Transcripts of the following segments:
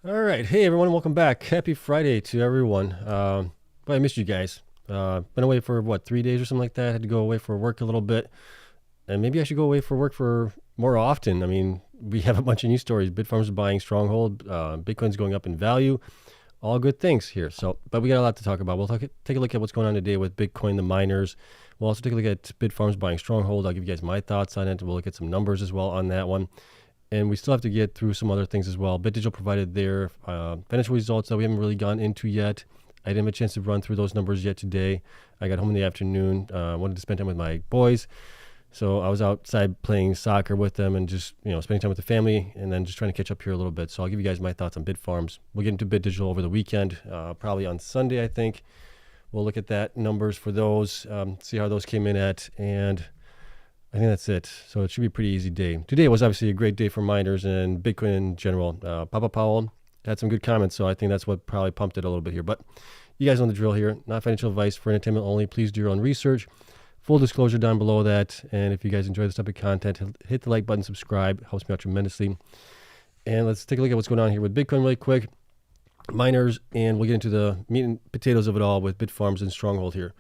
All right. Hey, everyone. Welcome back. Happy Friday to everyone. Boy, I missed you guys. Been away for, 3 days or something like that. Had to go away for work a little bit. And maybe I should go away for work for more often. I mean, we have a bunch of news stories. Bitfarms buying Stronghold. Bitcoin's going up in value. All good things here. But we got a lot to talk about. We'll take a look at what's going on today with Bitcoin, the miners. We'll also take a look at Bitfarms buying Stronghold. I'll give you guys my thoughts on it. We'll look at some numbers as well on that one. And we still have to get through some other things as well. BitDigital provided their financial results that we haven't really gone into yet. I didn't have a chance to run through those numbers yet today. I got home in the afternoon, wanted to spend time with my boys. So I was outside playing soccer with them and just, spending time with the family and then just trying to catch up here a little bit. So I'll give you guys my thoughts on Bitfarms. We'll get into BitDigital over the weekend, probably on Sunday, I think. We'll look at that numbers for those, see how those came in at, and I think that's it. So it should be a pretty easy day. Today was obviously a great day for miners and Bitcoin in general. Papa Powell had some good comments, so I think that's what probably pumped it a little bit here. But you guys know the drill here. Not financial advice, for entertainment only. Please do your own research. Full disclosure down below that. And if you guys enjoy this type of content, hit the like button, subscribe. It helps me out tremendously. And let's take a look at what's going on here with Bitcoin really quick. Miners, and we'll get into the meat and potatoes of it all with Bitfarms and Stronghold here.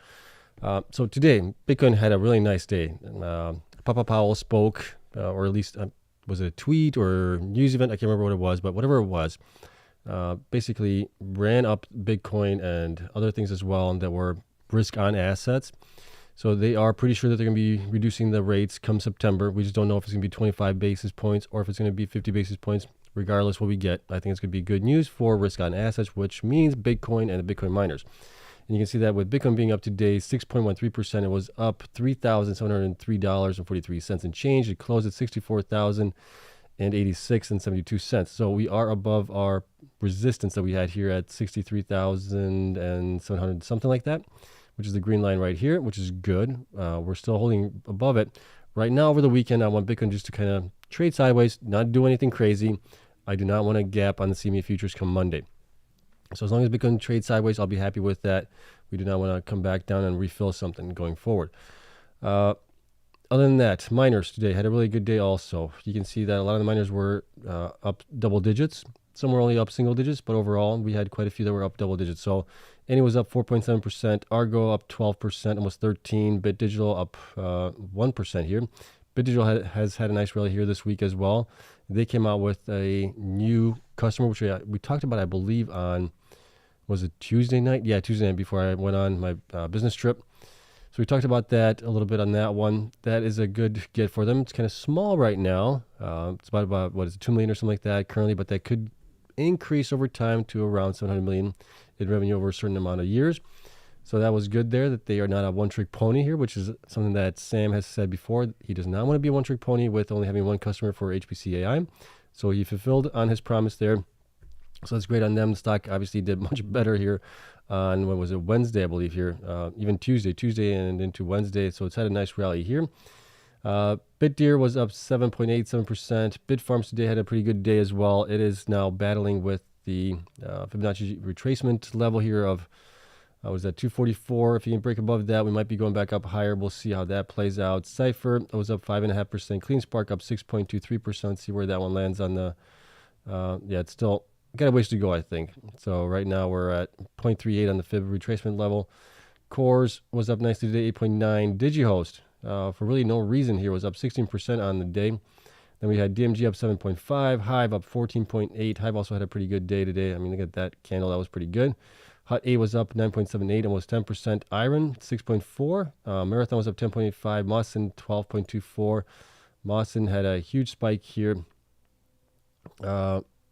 So today, Bitcoin had a really nice day. Papa Powell spoke, or at least was it a tweet or news event? I can't remember what it was, but whatever it was, basically ran up Bitcoin and other things as well that were risk on assets. So they are pretty sure that they're going to be reducing the rates come September. We just don't know if it's going to be 25 basis points or if it's going to be 50 basis points. Regardless what we get, I think it's going to be good news for risk on assets, which means Bitcoin and the Bitcoin miners. And you can see that with Bitcoin being up today, 6.13%, it was up $3,703.43 and change. It closed at $64,086.72. So we are above our resistance that we had here at 63,700, something like that, which is the green line right here, which is good. We're still holding above it. Right now over the weekend, I want Bitcoin just to kind of trade sideways, not do anything crazy. I do not want a gap on the CME futures come Monday. So as long as Bitcoin trades sideways, I'll be happy with that. We do not want to come back down and refill something going forward. Other than that, miners today had a really good day also. You can see that a lot of the miners were up double digits. Some were only up single digits, but overall, we had quite a few that were up double digits. So Any was up 4.7%, Argo up 12%, almost 13%, BitDigital up 1% here. BitDigital has had a nice rally here this week as well. They came out with a new customer, which we talked about, I believe, on, was it Tuesday night? Yeah, Tuesday night before I went on my business trip. So we talked about that a little bit on that one. That is a good get for them. It's kind of small right now. It's about what is it, 2 million or something like that currently, but that could increase over time to around 700 million in revenue over a certain amount of years. So that was good there, that they are not a one-trick pony here, which is something that Sam has said before. He does not want to be a one-trick pony with only having one customer for HPC AI. So he fulfilled on his promise there. So that's great on them. The stock obviously did much better here on, what was it, Wednesday, I believe here, even Tuesday and into Wednesday. So it's had a nice rally here. BitDeer was up 7.87%. Bitfarms today had a pretty good day as well. It is now battling with the Fibonacci retracement level here of, was that 244? If you can break above that, we might be going back up higher. We'll see how that plays out. Cypher was up 5.5%. Cleanspark up 6.23%. See where that one lands on the, yeah, it's still got a ways to go, I think. So right now we're at 0.38 on the Fib retracement level. CORZ was up nicely today, 8.9. Digihost, for really no reason here, was up 16% on the day. Then we had DMG up 7.5. Hive up 14.8. Hive also had a pretty good day today. I mean, look at that candle. That was pretty good. Hut A was up 9.78, almost 10%. IREN, 6.4. Marathon was up 10.85. Mawson, 12.24. Mawson had a huge spike here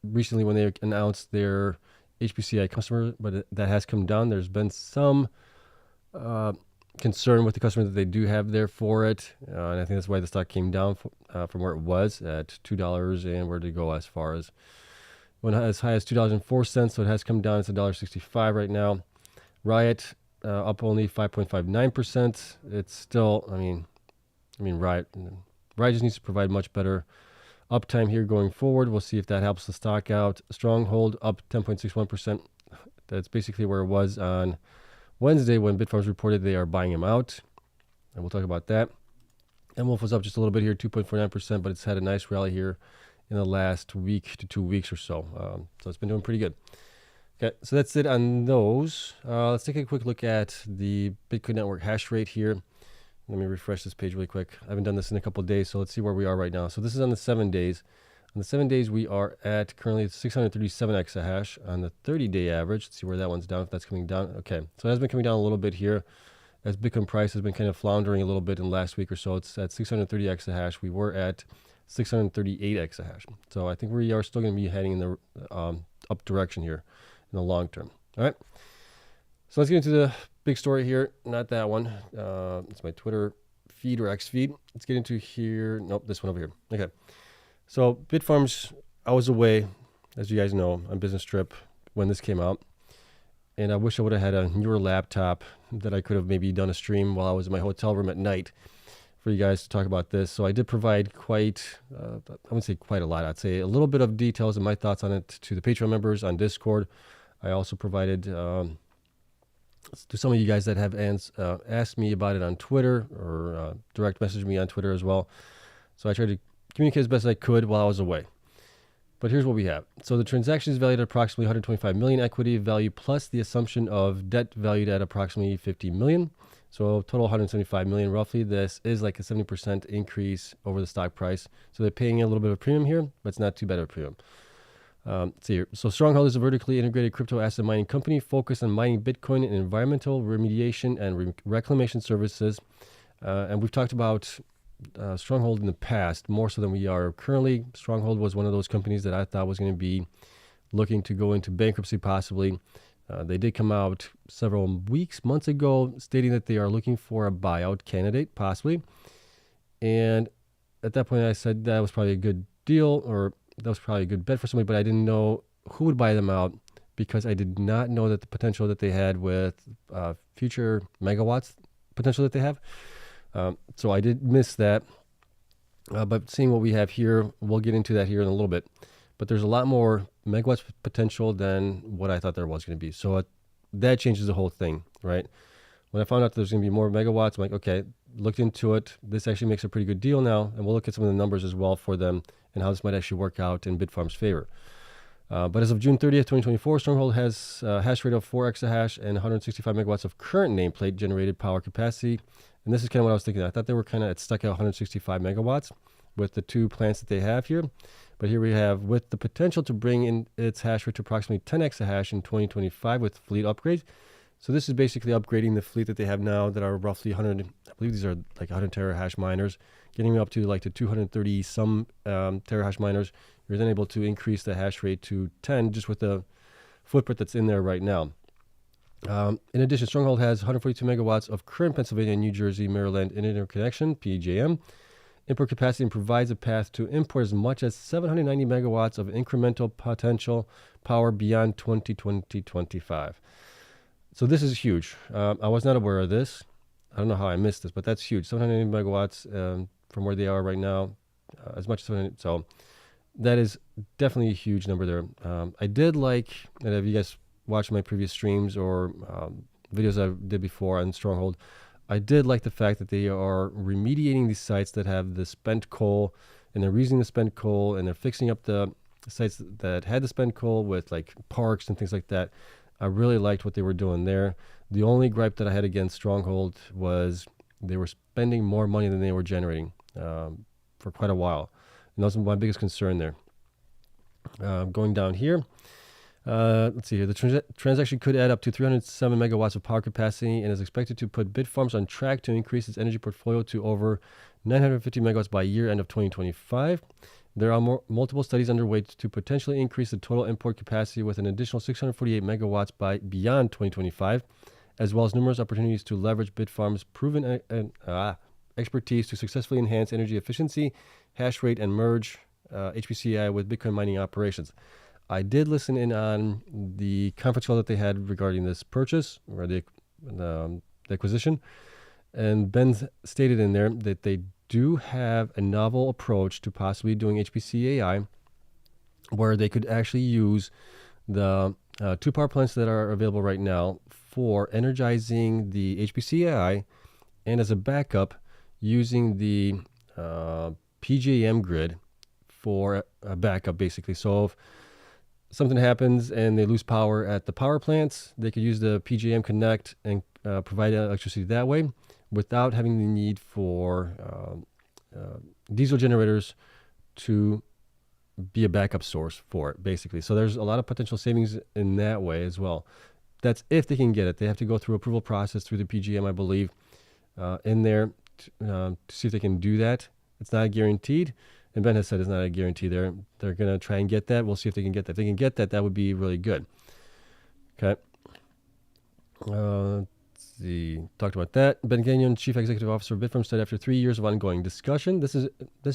recently when they announced their HPCI customer, but that has come down. There's been some concern with the customer that they do have there for it. And I think that's why the stock came down from where it was at $2, and where to go as far as went as high as $2.04, so it has come down. It's $1.65 right now. Riot up only 5.59%. It's still, I mean, Riot just needs to provide much better uptime here going forward. We'll see if that helps the stock out. Stronghold up 10.61%. That's basically where it was on Wednesday when Bitfarms reported they are buying him out, and we'll talk about that. And Wolf was up just a little bit here, 2.49%, but it's had a nice rally here in the last week to 2 weeks or so. So it's been doing pretty good. Okay, so that's it on those. Let's take a quick look at the Bitcoin network hash rate here. Let me refresh this page really quick. I haven't done this in a couple of days, so let's see where we are right now. So this is on the 7 days. On the 7 days, we are at currently 637 exahash on the 30-day average. Let's see where that one's down, if that's coming down. Okay, so it has been coming down a little bit here as Bitcoin price has been kind of floundering a little bit in the last week or so. It's at 630 exahash. We were at 638 exahash. So I think we are still going to be heading in the up direction here in the long term. All right. So let's get into the big story here. Not that one. It's my Twitter feed or X feed. Let's get into here. Nope, this one over here. Okay. So Bitfarms, I was away, as you guys know, on business trip when this came out. And I wish I would have had a newer laptop that I could have maybe done a stream while I was in my hotel room at night for you guys to talk about this. So I did provide quite, I wouldn't say quite a lot. I'd say a little bit of details and my thoughts on it to the Patreon members on Discord. I also provided to some of you guys that have asked me about it on Twitter or direct message me on Twitter as well. So I tried to communicate as best I could while I was away. But here's what we have. So the transaction is valued at approximately 125 million equity value plus the assumption of debt valued at approximately 50 million. So total 175 million roughly. This is like a 70% increase over the stock price. So they're paying a little bit of a premium here, but it's not too bad of a premium. Let's see here. So Stronghold is a vertically integrated crypto asset mining company focused on mining Bitcoin and environmental remediation and reclamation services. And we've talked about Stronghold in the past, more so than we are currently. Stronghold was one of those companies that I thought was going to be looking to go into bankruptcy possibly. They did come out several months ago, stating that they are looking for a buyout candidate, possibly. And at that point, I said that was probably a good deal, or that was probably a good bet for somebody, but I didn't know who would buy them out because I did not know that the potential that they had with future megawatts potential that they have. So I did miss that. But seeing what we have here, we'll get into that here in a little bit. But there's a lot more megawatts potential than what I thought there was going to be. So that changes the whole thing, right? When I found out there's going to be more megawatts, I'm like, okay, looked into it. This actually makes a pretty good deal now. And we'll look at some of the numbers as well for them and how this might actually work out in Bitfarms' favor. But as of June 30th, 2024, Stronghold has a hash rate of 4 exahash and 165 megawatts of current nameplate generated power capacity. And this is kind of what I was thinking. I thought they were kind of stuck at 165 megawatts with the 2 plants that they have here. But here we have with the potential to bring in its hash rate to approximately 10 exahash in 2025 with fleet upgrades. So this is basically upgrading the fleet that they have now that are roughly 100, I believe these are like 100 terahash miners, getting them up to like the 230 some terahash miners. You're then able to increase the hash rate to 10 just with the footprint that's in there right now. In addition, Stronghold has 142 megawatts of current Pennsylvania, New Jersey, Maryland interconnection, PJM, import capacity, and provides a path to import as much as 790 megawatts of incremental potential power beyond 2020-25. So this is huge. I was not aware of this. I don't know how I missed this, but that's huge. 790 megawatts from where they are right now, as much as 700. So that is definitely a huge number there. I did like, and if you guys watched my previous streams or videos I did before on Stronghold, I did like the fact that they are remediating these sites that have the spent coal, and they're using the spent coal, and they're fixing up the sites that had the spent coal with like parks and things like that. I really liked what they were doing there. The only gripe that I had against Stronghold was they were spending more money than they were generating for quite a while. And that was my biggest concern there. Going down here, let's see here. The transaction could add up to 307 megawatts of power capacity and is expected to put Bitfarms on track to increase its energy portfolio to over 950 megawatts by year end of 2025. There are multiple studies underway to potentially increase the total import capacity with an additional 648 megawatts by beyond 2025, as well as numerous opportunities to leverage Bitfarms' proven expertise to successfully enhance energy efficiency, hash rate, and merge HPC/AI with Bitcoin mining operations. I did listen in on the conference call that they had regarding this purchase or the acquisition, and Ben stated in there that they do have a novel approach to possibly doing HPC/AI, where they could actually use the 2 power plants that are available right now for energizing the HPC/AI, and as a backup, using the PJM grid for a backup, basically. So if something happens and they lose power at the power plants, they could use the PJM Connect and provide electricity that way without having the need for diesel generators to be a backup source for it, basically. So there's a lot of potential savings in that way as well. That's if they can get it. They have to go through approval process through the PGM, I believe, in there to see if they can do that. It's not guaranteed, and Ben has said it's not a guarantee. They're going to try and get that. We'll see if they can get that. If they can get that, that would be really good. Okay. Let's see. Talked about that. Ben Gagnon, Chief Executive Officer of Bitfarms, said after 3 years of ongoing discussion, this is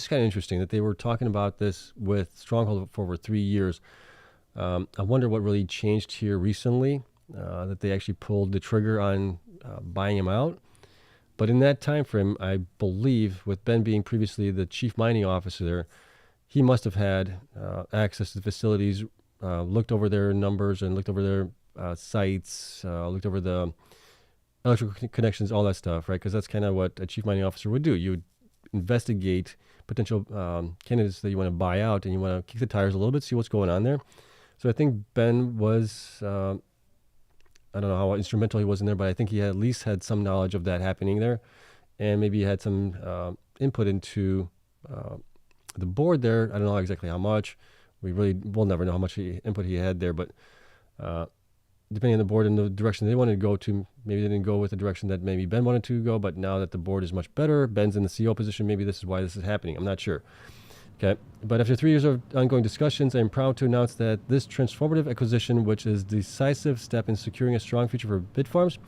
kind of interesting that they were talking about this with Stronghold for over 3 years. I wonder what really changed here recently, that they actually pulled the trigger on buying him out. But in that time frame, I believe, with Ben being previously the chief mining officer there, he must have had access to the facilities, looked over their numbers and looked over their sites, looked over the electrical connections, all that stuff, right? Because that's kind of what a chief mining officer would do. You would investigate potential candidates that you want to buy out, and you want to kick the tires a little bit, see what's going on there. So I think Ben was... I don't know how instrumental he was in there, but I think he at least had some knowledge of that happening there, and maybe he had some input into the board there. I don't know exactly how much. We'll never know how much input he had there, but depending on the board and the direction they wanted to go to, maybe they didn't go with the direction that maybe Ben wanted to go, but now that the board is much better, Ben's in the CEO position, maybe this is why this is happening. I'm not sure. Okay, but after 3 years of ongoing discussions, I'm proud to announce that this transformative acquisition, which is a decisive step in securing a strong future for Bitfarms,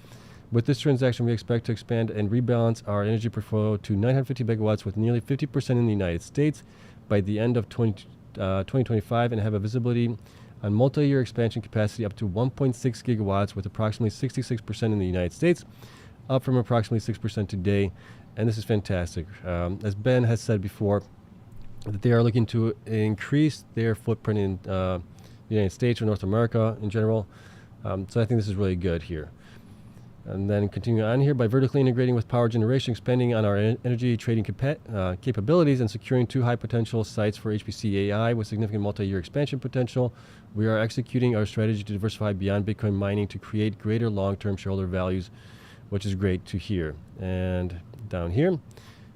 with this transaction, we expect to expand and rebalance our energy portfolio to 950 megawatts with nearly 50% in the United States by the end of 2025 and have a visibility on multi-year expansion capacity up to 1.6 gigawatts with approximately 66% in the United States, up from approximately 6% today. And this is fantastic. As Ben has said before, that they are looking to increase their footprint in the United States or North America in general. So I think this is really good here. And then continuing on here, by vertically integrating with power generation, expanding on our energy trading capabilities, and securing 2 high potential sites for HPC AI with significant multi-year expansion potential, we are executing our strategy to diversify beyond Bitcoin mining to create greater long-term shareholder values, which is great to hear. And down here,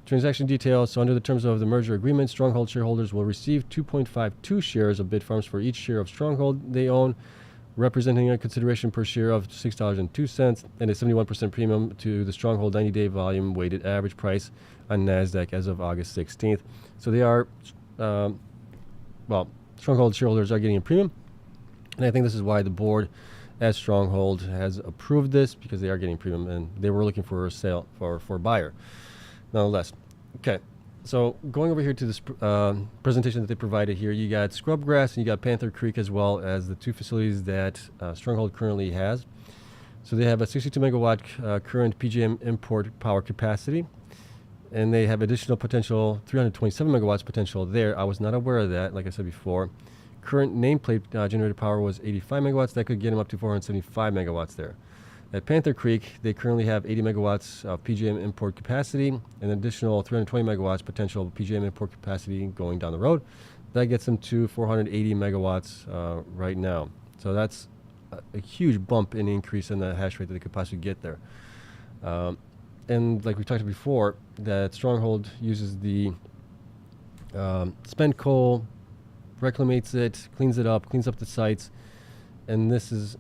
transaction details. So under the terms of the merger agreement, Stronghold shareholders will receive 2.52 shares of Bitfarms for each share of Stronghold they own, representing a consideration per share of $6.02 and a 71% premium to the Stronghold 90-day volume weighted average price on NASDAQ as of August 16th. So they are, Stronghold shareholders are getting a premium. And I think this is why the board at Stronghold has approved this, because they are getting premium and they were looking for a sale for a buyer. Nonetheless, okay, so going over here to this presentation that they provided here, you got Scrubgrass and you got Panther Creek, as well as the 2 facilities that Stronghold currently has. So they have a 62 megawatt current PJM import power capacity, and they have additional potential 327 megawatts potential there. I was not aware of that, like I said before. Current nameplate generated power was 85 megawatts. That could get them up to 475 megawatts there. At Panther Creek, they currently have 80 megawatts of PJM import capacity, an additional 320 megawatts potential PJM import capacity going down the road. That gets them to 480 megawatts right now. So that's a huge bump in increase in the hash rate that they could possibly get there. And like we talked about before, that Stronghold uses the spent coal, reclamates it, cleans it up, cleans up the sites, and this is...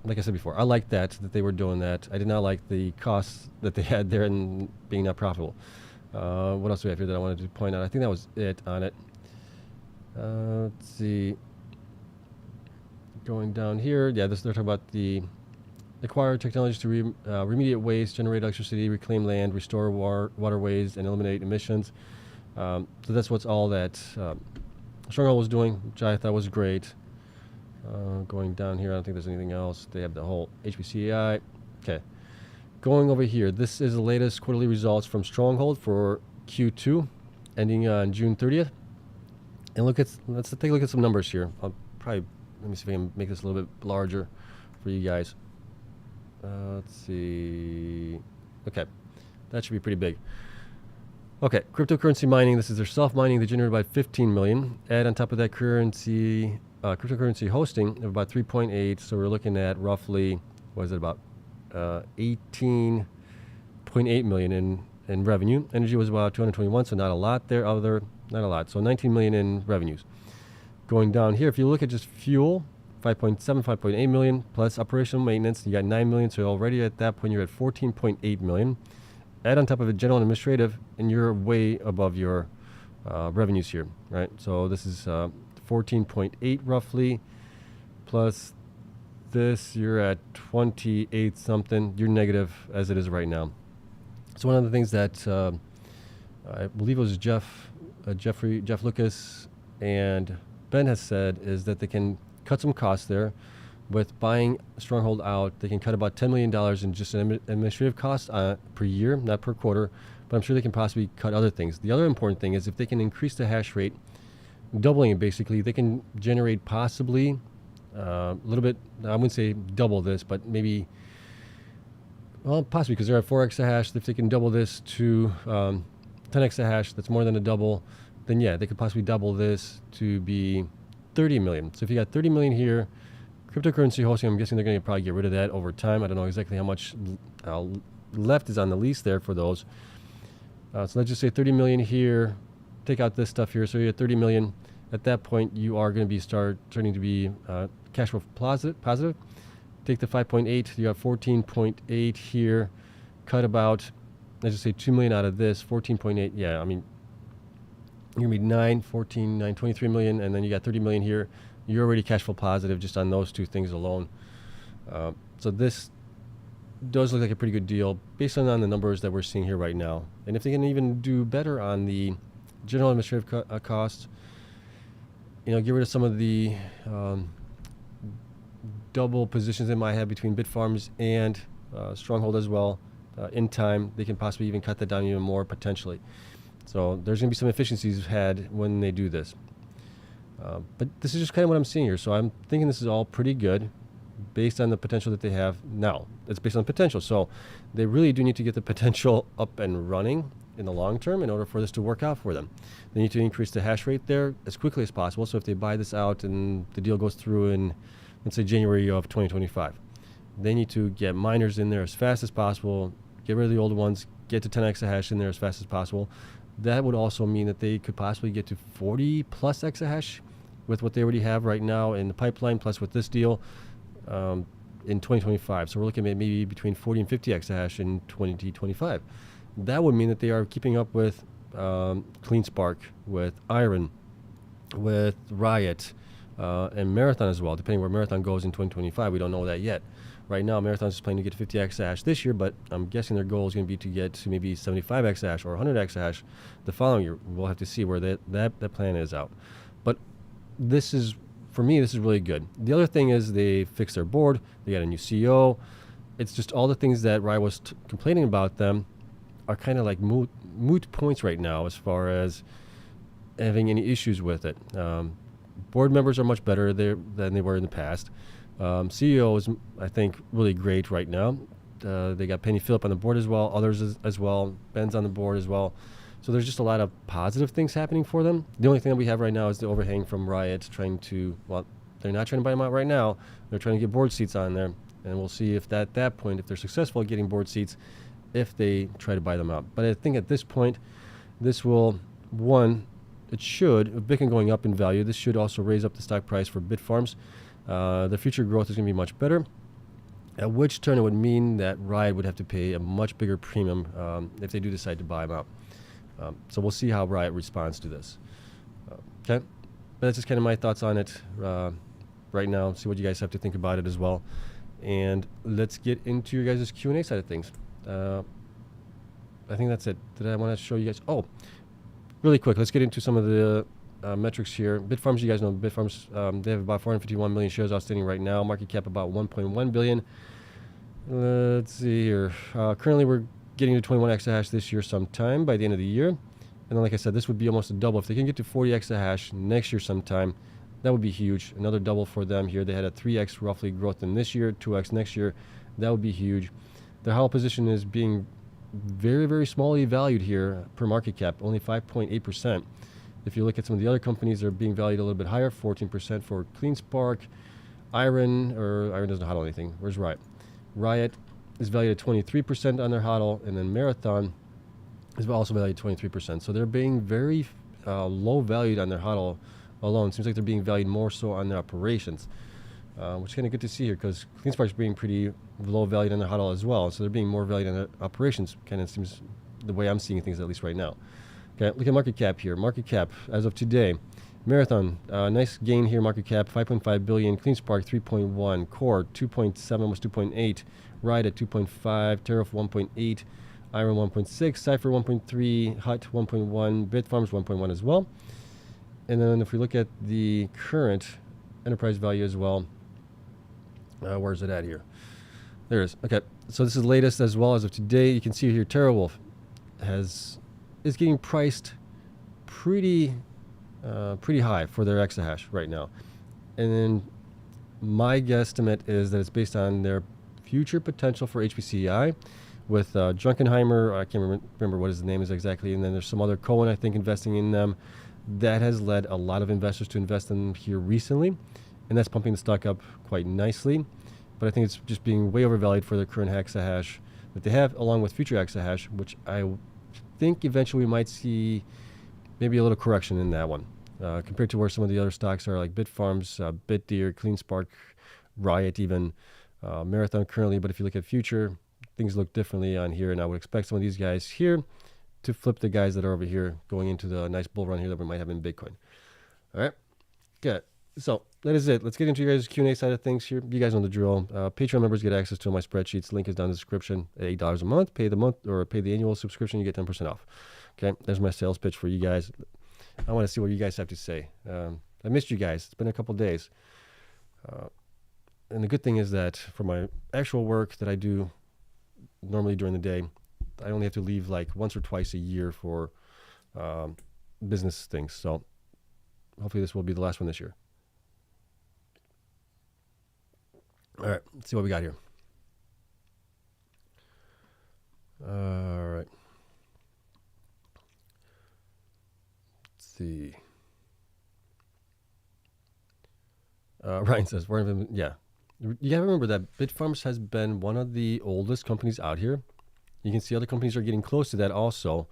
like I said before, I liked that they were doing that. I did not like the costs that they had there and being not profitable. What else do we have here that I wanted to point out? I think that was it on it. Let's see. Going down here, yeah, they're talking about the acquire technologies to remediate waste, generate electricity, reclaim land, restore waterways, and eliminate emissions. So that's what's all that Stronghold was doing, which I thought was great. Going down here, I don't think there's anything else. They have the whole HPCI. Okay. Going over here, this is the latest quarterly results from Stronghold for Q2, ending on June 30th. And let's take a look at some numbers here. I'll probably, let me see if I can make this a little bit larger for you guys. Let's see. Okay. That should be pretty big. Okay, cryptocurrency mining. This is their self-mining. They generated about 15 million. Add on top of that currency, cryptocurrency hosting of about 3.8. So we're looking at roughly, what is it, about 18.8 million in revenue. Energy was about 221, so not a lot there. Not a lot. So 19 million in revenues. Going down here, if you look at just fuel, 5.7, 5.8 million plus operational maintenance, you got 9 million. So already at that point, you're at 14.8 million. Add on top of it general and administrative, and you're way above your revenues here, right? So this is 14.8 roughly, plus this, you're at 28 something. You're negative as it is right now. So one of the things that I believe it was Jeff Lucas and Ben has said is that they can cut some costs there. With buying Stronghold out, they can cut about $10 million in just administrative costs per year, not per quarter, but I'm sure they can possibly cut other things. The other important thing is if they can increase the hash rate, doubling it basically, they can generate possibly a little bit, I wouldn't say double this, but maybe, well, possibly because they're at 4 exahash. If they can double this to 10 exahash, that's more than a double, then yeah, they could possibly double this to be 30 million. So if you got 30 million here, cryptocurrency hosting, I'm guessing they're going to probably get rid of that over time. I don't know exactly how much left is on the lease there for those. So let's just say 30 million here. Take out this stuff here. So you're at 30 million. At that point, you are going to be starting to be cash flow positive. Take the 5.8. You have 14.8 here. Cut about, let's just say 2 million out of this. 14.8. Yeah, I mean, you're going to be 23 million. And then you got 30 million here. You're already cash flow positive just on those two things alone. So this does look like a pretty good deal based on the numbers that we're seeing here right now. And if they can even do better on the general administrative costs, get rid of some of the double positions they might have between Bitfarms and Stronghold as well. In time, they can possibly even cut that down even more potentially. So there's going to be some efficiencies had when they do this. But this is just kind of what I'm seeing here. So I'm thinking this is all pretty good based on the potential that they have now. It's based on potential. So they really do need to get the potential up and running in the long term in order for this to work out for them. They need to increase the hash rate there as quickly as possible. So if they buy this out and the deal goes through in, let's say, January of 2025, they need to get miners in there as fast as possible, get rid of the old ones, get to 10 exahash in there as fast as possible. That would also mean that they could possibly get to 40 plus exahash with what they already have right now in the pipeline, plus with this deal in 2025. So we're looking at maybe between 40 and 50 exahash in 2025. That would mean that they are keeping up with Cleanspark, with IREN, with Riot, and Marathon as well, depending where Marathon goes in 2025. We don't know that yet. Right now, Marathon's just planning to get 50 exahash this year, but I'm guessing their goal is going to be to get to maybe 75 exahash or 100 exahash the following year. We'll have to see where that plan is out. But this is, for me, this is really good. The other thing is they fixed their board. They got a new CEO. It's just all the things that Riot was complaining about them are kind of like moot points right now as far as having any issues with it. Board members are much better there than they were in the past. CEO is, I think, really great right now. They got Penny Phillip on the board as well, others as well. Ben's on the board as well. So there's just a lot of positive things happening for them. The only thing that we have right now is the overhang from Riot trying to, well, they're not trying to buy them out right now. They're trying to get board seats on there. And we'll see if at that point, if they're successful at getting board seats, if they try to buy them out. But I think at this point, this will, it should, with Bitcoin going up in value, this should also raise up the stock price for Bitfarms. The future growth is going to be much better, at which turn it would mean that Riot would have to pay a much bigger premium if they do decide to buy them out. So we'll see how Riot responds to this. Okay, but that's just kind of my thoughts on it right now. See what you guys have to think about it as well. And let's get into your guys' Q&A side of things. I think that's it. Did I want to show you guys? Oh, really quick, let's get into some of the metrics here. Bitfarms, you guys know Bitfarms, they have about 451 million shares outstanding right now. Market cap about 1.1 billion. Let's see here. Currently, we're getting to 21 exahash this year sometime by the end of the year. And then, like I said, this would be almost a double. If they can get to 40 exahash next year sometime, that would be huge. Another double for them here. They had a 3x roughly growth in this year, 2x next year. That would be huge. Their hollow position is being very, very smallly valued here per market cap, only 5.8%. If you look at some of the other companies, they're being valued a little bit higher, 14% for Cleanspark, IREN, or IREN doesn't hodl anything. Where's Riot? Riot is valued at 23% on their hodl, and then Marathon is also valued at 23%. So they're being very low valued on their hodl alone. Seems like they're being valued more so on their operations, which is kind of good to see here because Cleanspark's being pretty low valued on their hodl as well. So they're being more valued on their operations. Kind of seems the way I'm seeing things, at least right now. Okay, look at market cap here. Market cap as of today. Marathon, nice gain here. Market cap 5.5 billion. Cleanspark 3.1. Core 2.7, almost 2.8. Riot at 2.5. Tariff 1.8. IREN 1.6. Cypher 1.3. Hut 1.1. Bitfarms 1.1 as well. And then if we look at the current enterprise value as well, where is it at here? There it is. Okay, so this is the latest as well as of today. You can see here TerraWolf is getting priced pretty high for their exahash right now. And then my guesstimate is that it's based on their future potential for HPCI with Junkenheimer. I can't remember what his name is exactly. And then there's some other Cohen, I think, investing in them. That has led a lot of investors to invest in them here recently. And that's pumping the stock up quite nicely. But I think it's just being way overvalued for the current exahash that they have, along with future exahash, which I think eventually we might see maybe a little correction in that one compared to where some of the other stocks are, like Bitfarms, BitDeer, Cleanspark, Riot, even Marathon currently. But if you look at future, things look differently on here, and I would expect some of these guys here to flip the guys that are over here going into the nice bull run here that we might have in Bitcoin. All right, good. So that is it. Let's get into your guys' Q&A side of things here. You guys know the drill. Patreon members get access to my spreadsheets. Link is down in the description. At $8 a month, pay the annual subscription, you get 10% off. Okay, there's my sales pitch for you guys. I want to see what you guys have to say. I missed you guys. It's been a couple days. And the good thing is that for my actual work that I do normally during the day, I only have to leave like once or twice a year for business things. So hopefully this will be the last one this year. All right, let's see what we got here. All right. Let's see. Ryan says, yeah. You gotta remember that Bitfarms has been one of the oldest companies out here. You can see other companies are getting close to that also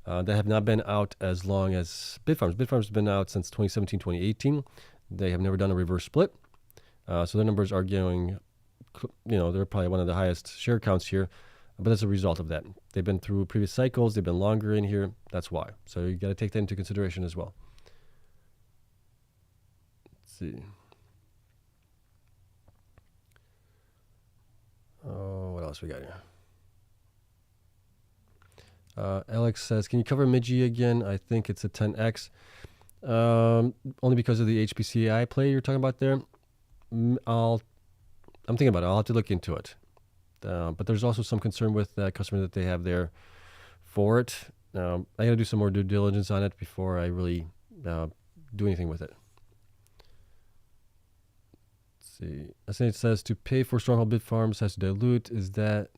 that have not been out as long as Bitfarms. Bitfarms has been out since 2017, 2018. They have never done a reverse split. So their numbers are going, they're probably one of the highest share counts here. But as a result of that, they've been through previous cycles. They've been longer in here. That's why. So you got to take that into consideration as well. Let's see. Oh, what else we got here? Alex says, can you cover MIGI again? I think it's a 10x. Only because of the HPCI play you're talking about there. I'm thinking about it. I'll have to look into it. But there's also some concern with that customer that they have there for it. I got to do some more due diligence on it before I really do anything with it. Let's see. I think it says to pay for Stronghold Bitfarms has to dilute. Is that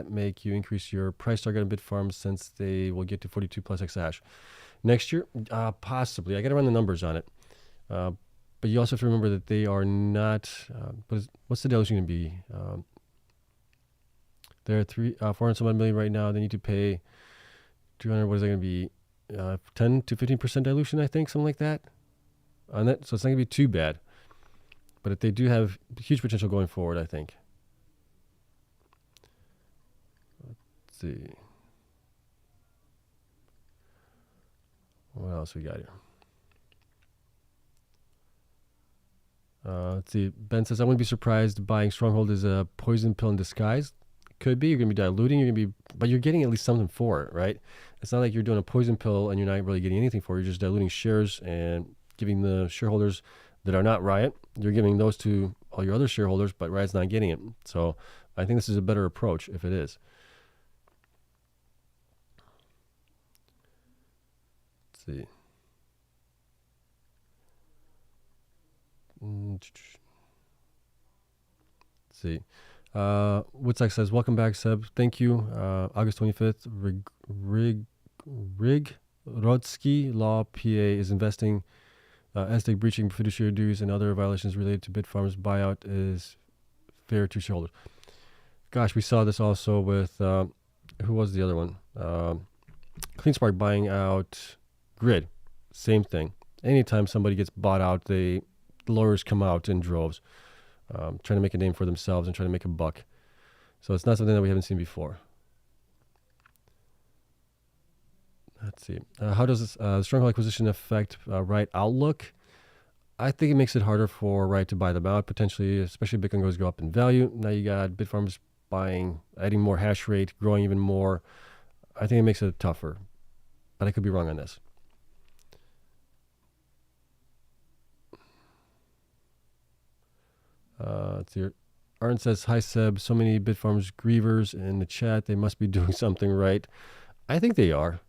make you increase your price target on Bitfarms since they will get to 42 plus exahash next year? Possibly. I got to run the numbers on it. But you also have to remember that they are not. What's the dilution going to be? They're at 400 million right now. They need to pay 200. What is that going to be? 10 to 15% dilution, I think, something like that. On that, so it's not going to be too bad. But if they do have huge potential going forward, I think. Let's see. What else we got here? Let's see. Ben says, I wouldn't be surprised buying Stronghold is a poison pill in disguise. Could be. You're going to be diluting. But you're getting at least something for it, right? It's not like you're doing a poison pill and you're not really getting anything for it. You're just diluting shares and giving the shareholders that are not Riot. You're giving those to all your other shareholders, but Riot's not getting it. So I think this is a better approach if it is. Let's see. Let's see. Woodsack says, welcome back, Seb. Thank you. August 25th, Rigrodsky Law PA is investing. SDIG breaching fiduciary duties and other violations related to Bitfarms buyout is fair to shareholders. Gosh, we saw this also with, who was the other one? Cleanspark buying out Grid. Same thing. Anytime somebody gets bought out, the lawyers come out in droves, trying to make a name for themselves and trying to make a buck. So it's not something that we haven't seen before. Let's see. How does this Stronghold acquisition affect Riot outlook? I think it makes it harder for Riot to buy them out, potentially, especially if Bitcoin goes go up in value. Now you got Bitfarms buying, adding more hash rate, growing even more. I think it makes it tougher, but I could be wrong on this. Let's see. Arn says, hi Seb, so many Bitfarms grievers in the chat. They must be doing something right. I think they are.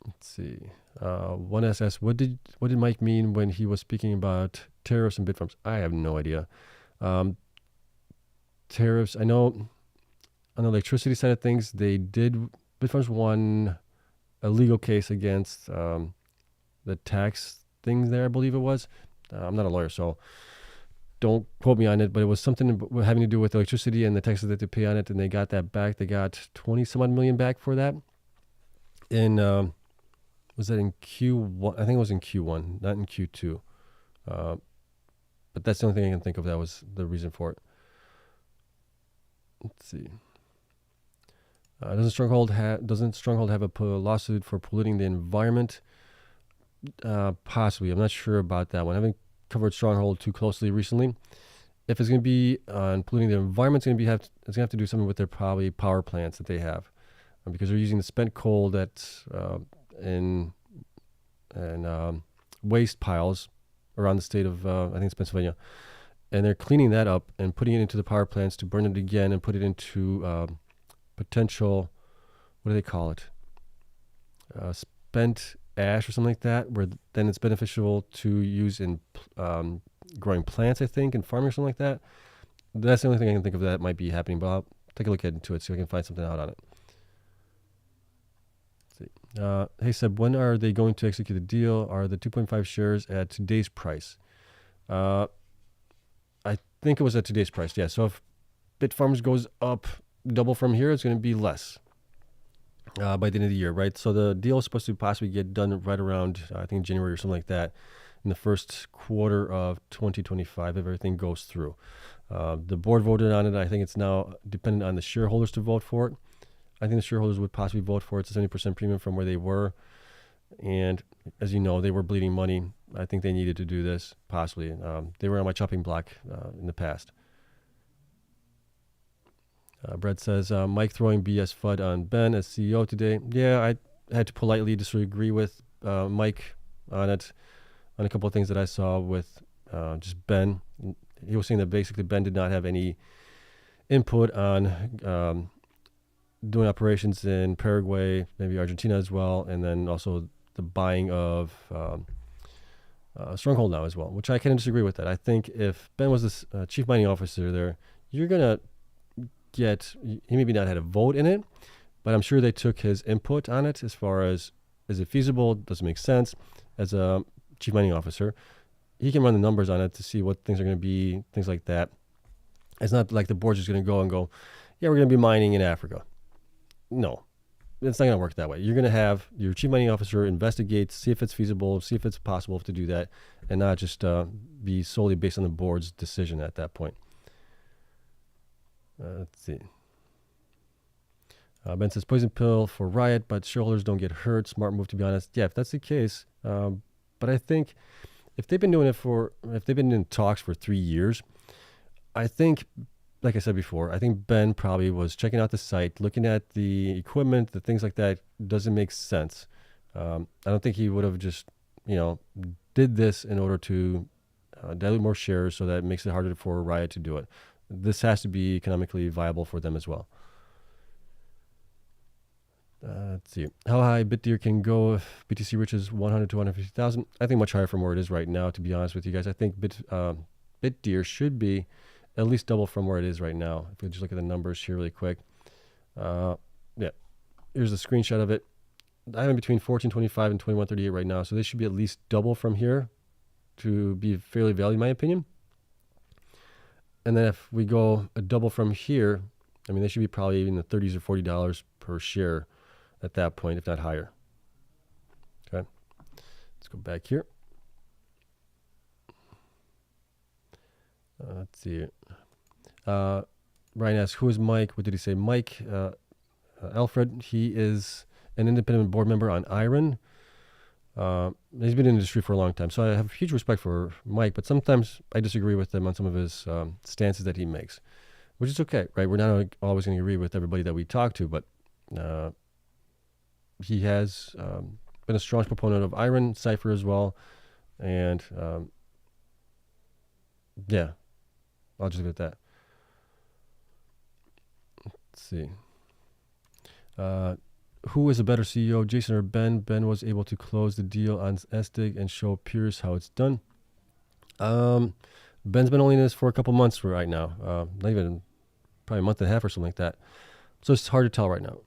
Let's see. One asks, what did Mike mean when he was speaking about tariffs and Bitfarms? I have no idea. Tariffs, I know on the electricity side of things, Bitfarms won a legal case against the tax thing there, I believe it was. I'm not a lawyer, so don't quote me on it, but it was something having to do with electricity and the taxes that they pay on it, and they got that back. They got 20-some-odd million back for that. Was that in Q1? I think it was in Q1, not in Q2. But that's the only thing I can think of that was the reason for it. Let's see. Doesn't Stronghold have a lawsuit for polluting the environment? Possibly. I'm not sure about that one. I haven't covered Stronghold too closely recently. If it's going to be on polluting the environment, it's going to have to do something with their probably power plants that they have, because they're using the spent coal that's in waste piles around the state of I think it's Pennsylvania, and they're cleaning that up and putting it into the power plants to burn it again and put it into potential, what do they call it? Spent ash or something like that, where then it's beneficial to use in growing plants, I think, and farming or something like that. That's the only thing I can think of that might be happening, but I'll take a look into it so I can find something out on it. Let's see. Hey Seb, when are they going to execute the deal? Are the 2.5 shares at today's price? I think it was at today's price, yeah. So if Bitfarms goes up double from here, it's going to be less by the end of the year, right? So the deal is supposed to possibly get done right around, I think, January or something like that, in the first quarter of 2025 if everything goes through. The board voted on it. I think it's now dependent on the shareholders to vote for it. I think the shareholders would possibly vote for it. It's a 70% premium from where they were. And as you know, they were bleeding money. I think they needed to do this, possibly. They were on my chopping block in the past. Brett says, Mike throwing BS FUD on Ben as CEO today. Yeah, I had to politely disagree with Mike on it, on a couple of things that I saw with just Ben. He was saying that basically Ben did not have any input on doing operations in Paraguay, maybe Argentina as well, and then also the buying of Stronghold now as well, which I can disagree with that. I think if Ben was the chief mining officer there, you're going to he maybe not had a vote in it, but I'm sure they took his input on it as far as, is it feasible? Does it make sense? As a chief mining officer, he can run the numbers on it to see what things are going to be, things like that. It's not like the board's just going to go, yeah, we're going to be mining in Africa. No, it's not going to work that way. You're going to have your chief mining officer investigate, see if it's feasible, see if it's possible to do that, and not just be solely based on the board's decision at that point. Let's see. Ben says, poison pill for Riot, but shareholders don't get hurt. Smart move, to be honest. Yeah, if that's the case. But I think if they've been in talks for 3 years, I think, like I said before, I think Ben probably was checking out the site, looking at the equipment, the things like that. Doesn't make sense. I don't think he would have just, did this in order to dilute more shares so that it makes it harder for Riot to do it. This has to be economically viable for them as well. Let's see. How high BitDeer can go if BTC reaches 100 to 150,000? I think much higher from where it is right now, to be honest with you guys. I think BitDeer should be at least double from where it is right now. If we just look at the numbers here really quick. Yeah, here's a screenshot of it. I have in between 14.25 and 21.38 right now, so they should be at least double from here to be fairly valued, in my opinion. And then if we go a double from here, I mean, they should be probably in the 30s or $40 per share at that point, if not higher. Okay, let's go back here. Let's see. Ryan asks, who is Mike? What did he say? Mike Alfred, he is an independent board member on IREN. He's been in the industry for a long time, so I have huge respect for Mike, but sometimes I disagree with him on some of his stances that he makes, which is okay, right? We're not always going to agree with everybody that we talk to, but he has been a strong proponent of IREN, Cypher as well, and yeah, I'll just leave it at that. Let's see. Who is a better CEO, Jason or Ben? Ben was able to close the deal on SDIG and show peers how it's done. Ben's been only in this for a couple months right now. Not even, probably a month and a half or something like that. So it's hard to tell right now.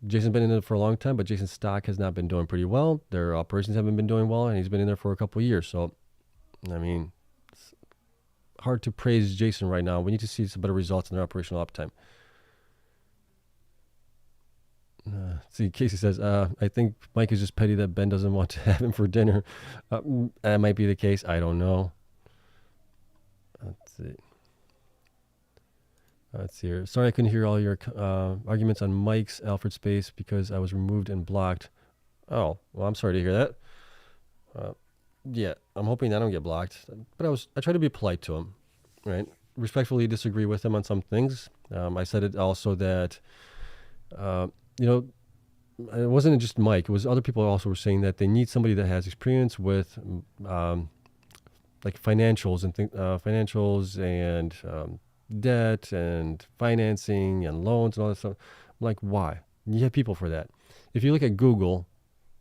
Jason's been in it for a long time, but Jason's stock has not been doing pretty well. Their operations haven't been doing well, and he's been in there for a couple of years. So, I mean, it's hard to praise Jason right now. We need to see some better results in their operational uptime. See, Casey says, I think Mike is just petty that Ben doesn't want to have him for dinner. That might be the case. I don't know. Let's see. Let's see here. Sorry I couldn't hear all your arguments on Mike's Alfred space because I was removed and blocked. Oh, well, I'm sorry to hear that. Yeah, I'm hoping I don't get blocked. But I try to be polite to him, right? Respectfully disagree with him on some things. I said it also that... you know, it wasn't just Mike. It was other people also were saying that they need somebody that has experience with like financials and debt and financing and loans and all that stuff. I'm like, why? You have people for that. If you look at Google,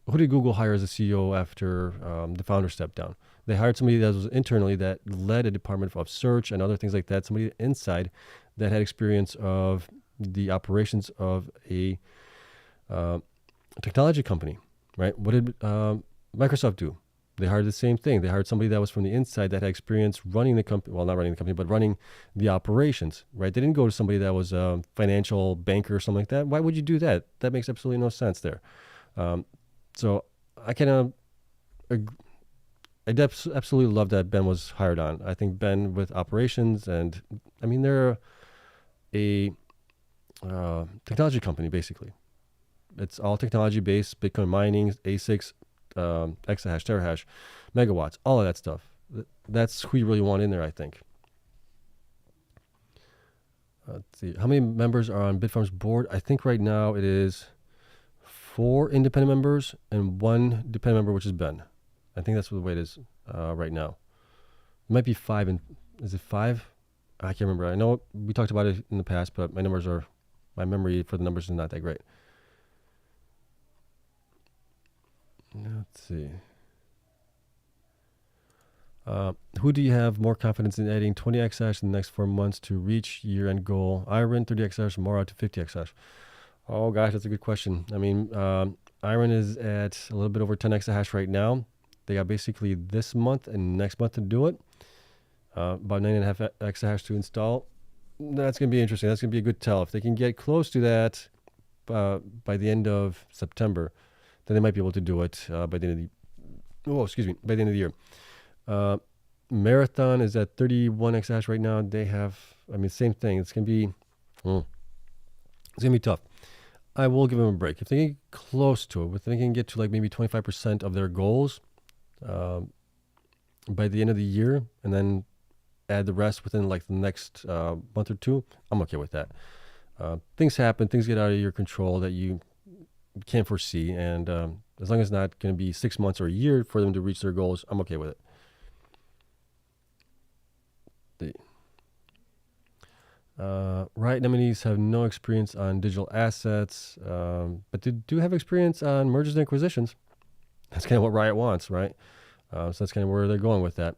who did Google hire as a CEO after the founder stepped down? They hired somebody that was internally that led a department of search and other things like that. Somebody inside that had experience of the operations of a technology company, right? What did Microsoft do? They hired the same thing. They hired somebody that was from the inside that had experience running the company, well, not running the company, but running the operations, right? They didn't go to somebody that was a financial banker or something like that. Why would you do that? That makes absolutely no sense there. So I can, I absolutely love that Ben was hired on. I think Ben with operations and, I mean, they're a technology company, basically. It's all technology-based, Bitcoin mining, ASICs, exahash, terahash, megawatts, all of that stuff. That's who you really want in there, I think. Let's see. How many members are on Bitfarms board? I think right now it is 4 independent members and 1 dependent member, which is Ben. I think that's the way it is right now. It might be 5. And is it 5? I can't remember. I know we talked about it in the past, but my memory for the numbers is not that great. Let's see. Who do you have more confidence in adding 20 exahash in the next 4 months to reach year-end goal? IREN 30 exahash, more out to 50 exahash. Oh gosh, that's a good question. I mean, IREN is at a little bit over 10 exahash right now. They got basically this month and next month to do it. About 9.5 exahash to install. That's going to be interesting. That's going to be a good tell. If they can get close to that by the end of September, then they might be able to do it by the end of by the end of the year. Marathon is at 31 exahash right now. They have, I mean, same thing. It's going to be tough. I will give them a break. If they get close to it, if they can get to like maybe 25% of their goals by the end of the year, and then add the rest within like the next month or two, I'm okay with that. Things happen, things get out of your control that you can't foresee, and as long as it's not going to be 6 months or a year for them to reach their goals, I'm okay with it. Riot nominees have no experience on digital assets, but they do have experience on mergers and acquisitions. That's kind of what Riot wants, right? So that's kind of where they're going with that.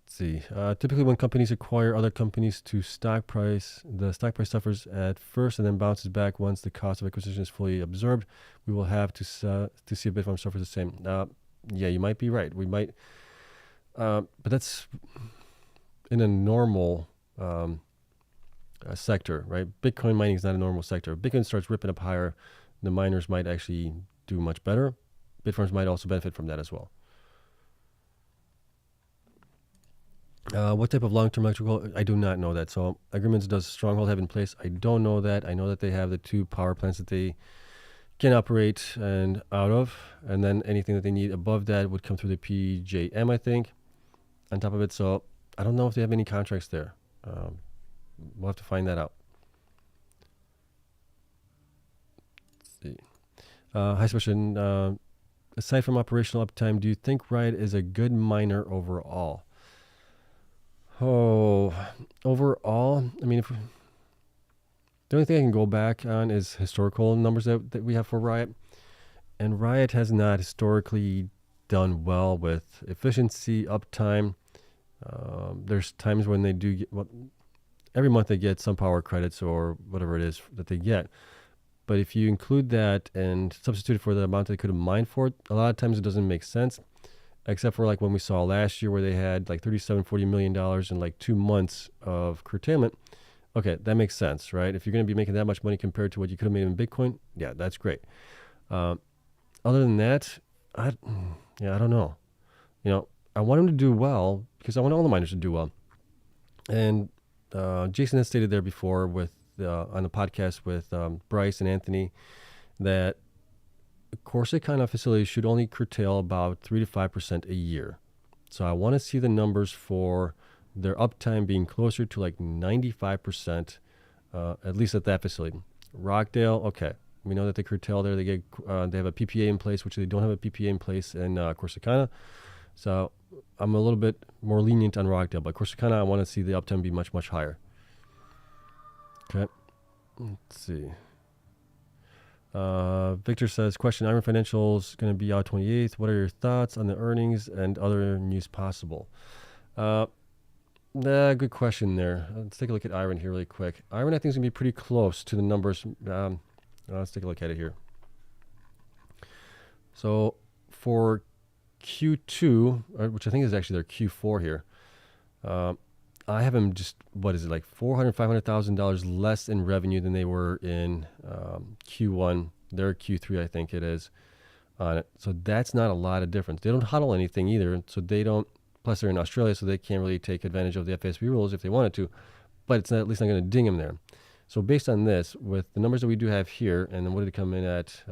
Let's see. Typically, when companies acquire other companies to stock price, the stock price suffers at first and then bounces back once the cost of acquisition is fully absorbed. We will have to see if Bitfarms suffers the same. Yeah, you might be right. We might, but that's in a normal sector, right? Bitcoin mining is not a normal sector. If Bitcoin starts ripping up higher, the miners might actually do much better. Bitfarms might also benefit from that as well. What type of long-term electrical? I do not know that. So agreements does Stronghold have in place? I don't know that. I know that they have the 2 power plants that they can operate and out of, and then anything that they need above that would come through the PJM, I think, on top of it. So I don't know if they have any contracts there. We'll have to find that out. Let's see. Hi, question. Aside from operational uptime, do you think Riot is a good miner overall? Oh, overall, I mean, the only thing I can go back on is historical numbers that we have for Riot. And Riot has not historically done well with efficiency, uptime. There's times when they do get, well, every month they get some power credits or whatever it is that they get. But if you include that and substitute it for the amount they could have mined for it, a lot of times it doesn't make sense. Except for like when we saw last year where they had like $37-40 million in like 2 months of curtailment. Okay, that makes sense, right? If you're going to be making that much money compared to what you could have made in Bitcoin, yeah, that's great. Other than that, I don't know. I want them to do well because I want all the miners to do well. And Jason has stated there before with on the podcast with Bryce and Anthony that Corsicana facilities should only curtail about 3 to 5% a year. So I want to see the numbers for their uptime being closer to like 95%, at least at that facility. Rockdale, okay. We know that they curtail there. They have a PPA in place, which they don't have a PPA in place in Corsicana. So I'm a little bit more lenient on Rockdale, but Corsicana, I want to see the uptime be much, much higher. Okay. Let's see. Victor says, question, IREN Financials going to be out 28th. What are your thoughts on the earnings and other news possible? Good question there. Let's take a look at IREN here really quick. IREN, I think, is going to be pretty close to the numbers. Let's take a look at it here. So for Q2, which I think is actually their Q4 here, I have them just, what is it, like $400,000-$500,000 less in revenue than they were in Q1. Their Q3, I think it is, on it. So that's not a lot of difference. They don't huddle anything either, so they don't, plus they're in Australia, so they can't really take advantage of the FASB rules if they wanted to, but it's not, at least not going to ding them there. So based on this, with the numbers that we do have here, and then what did it come in at?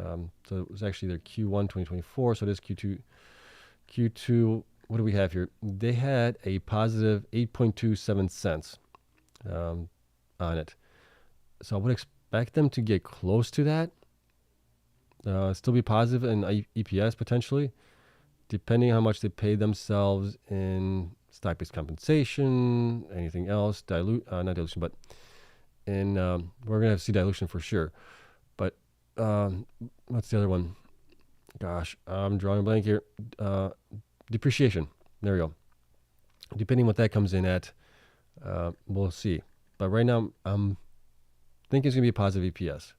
So it was actually their Q1 2024, so it is Q2, what do we have here? They had a positive 8.27 cents on it. So I would expect them to get close to that. Still be positive in EPS potentially, depending how much they pay themselves in stock-based compensation, anything else, not dilution, but in, we're going to see dilution for sure. But what's the other one? Gosh, I'm drawing a blank here. Depreciation. There we go. Depending what that comes in at, we'll see. But right now, I'm thinking it's going to be a positive EPS.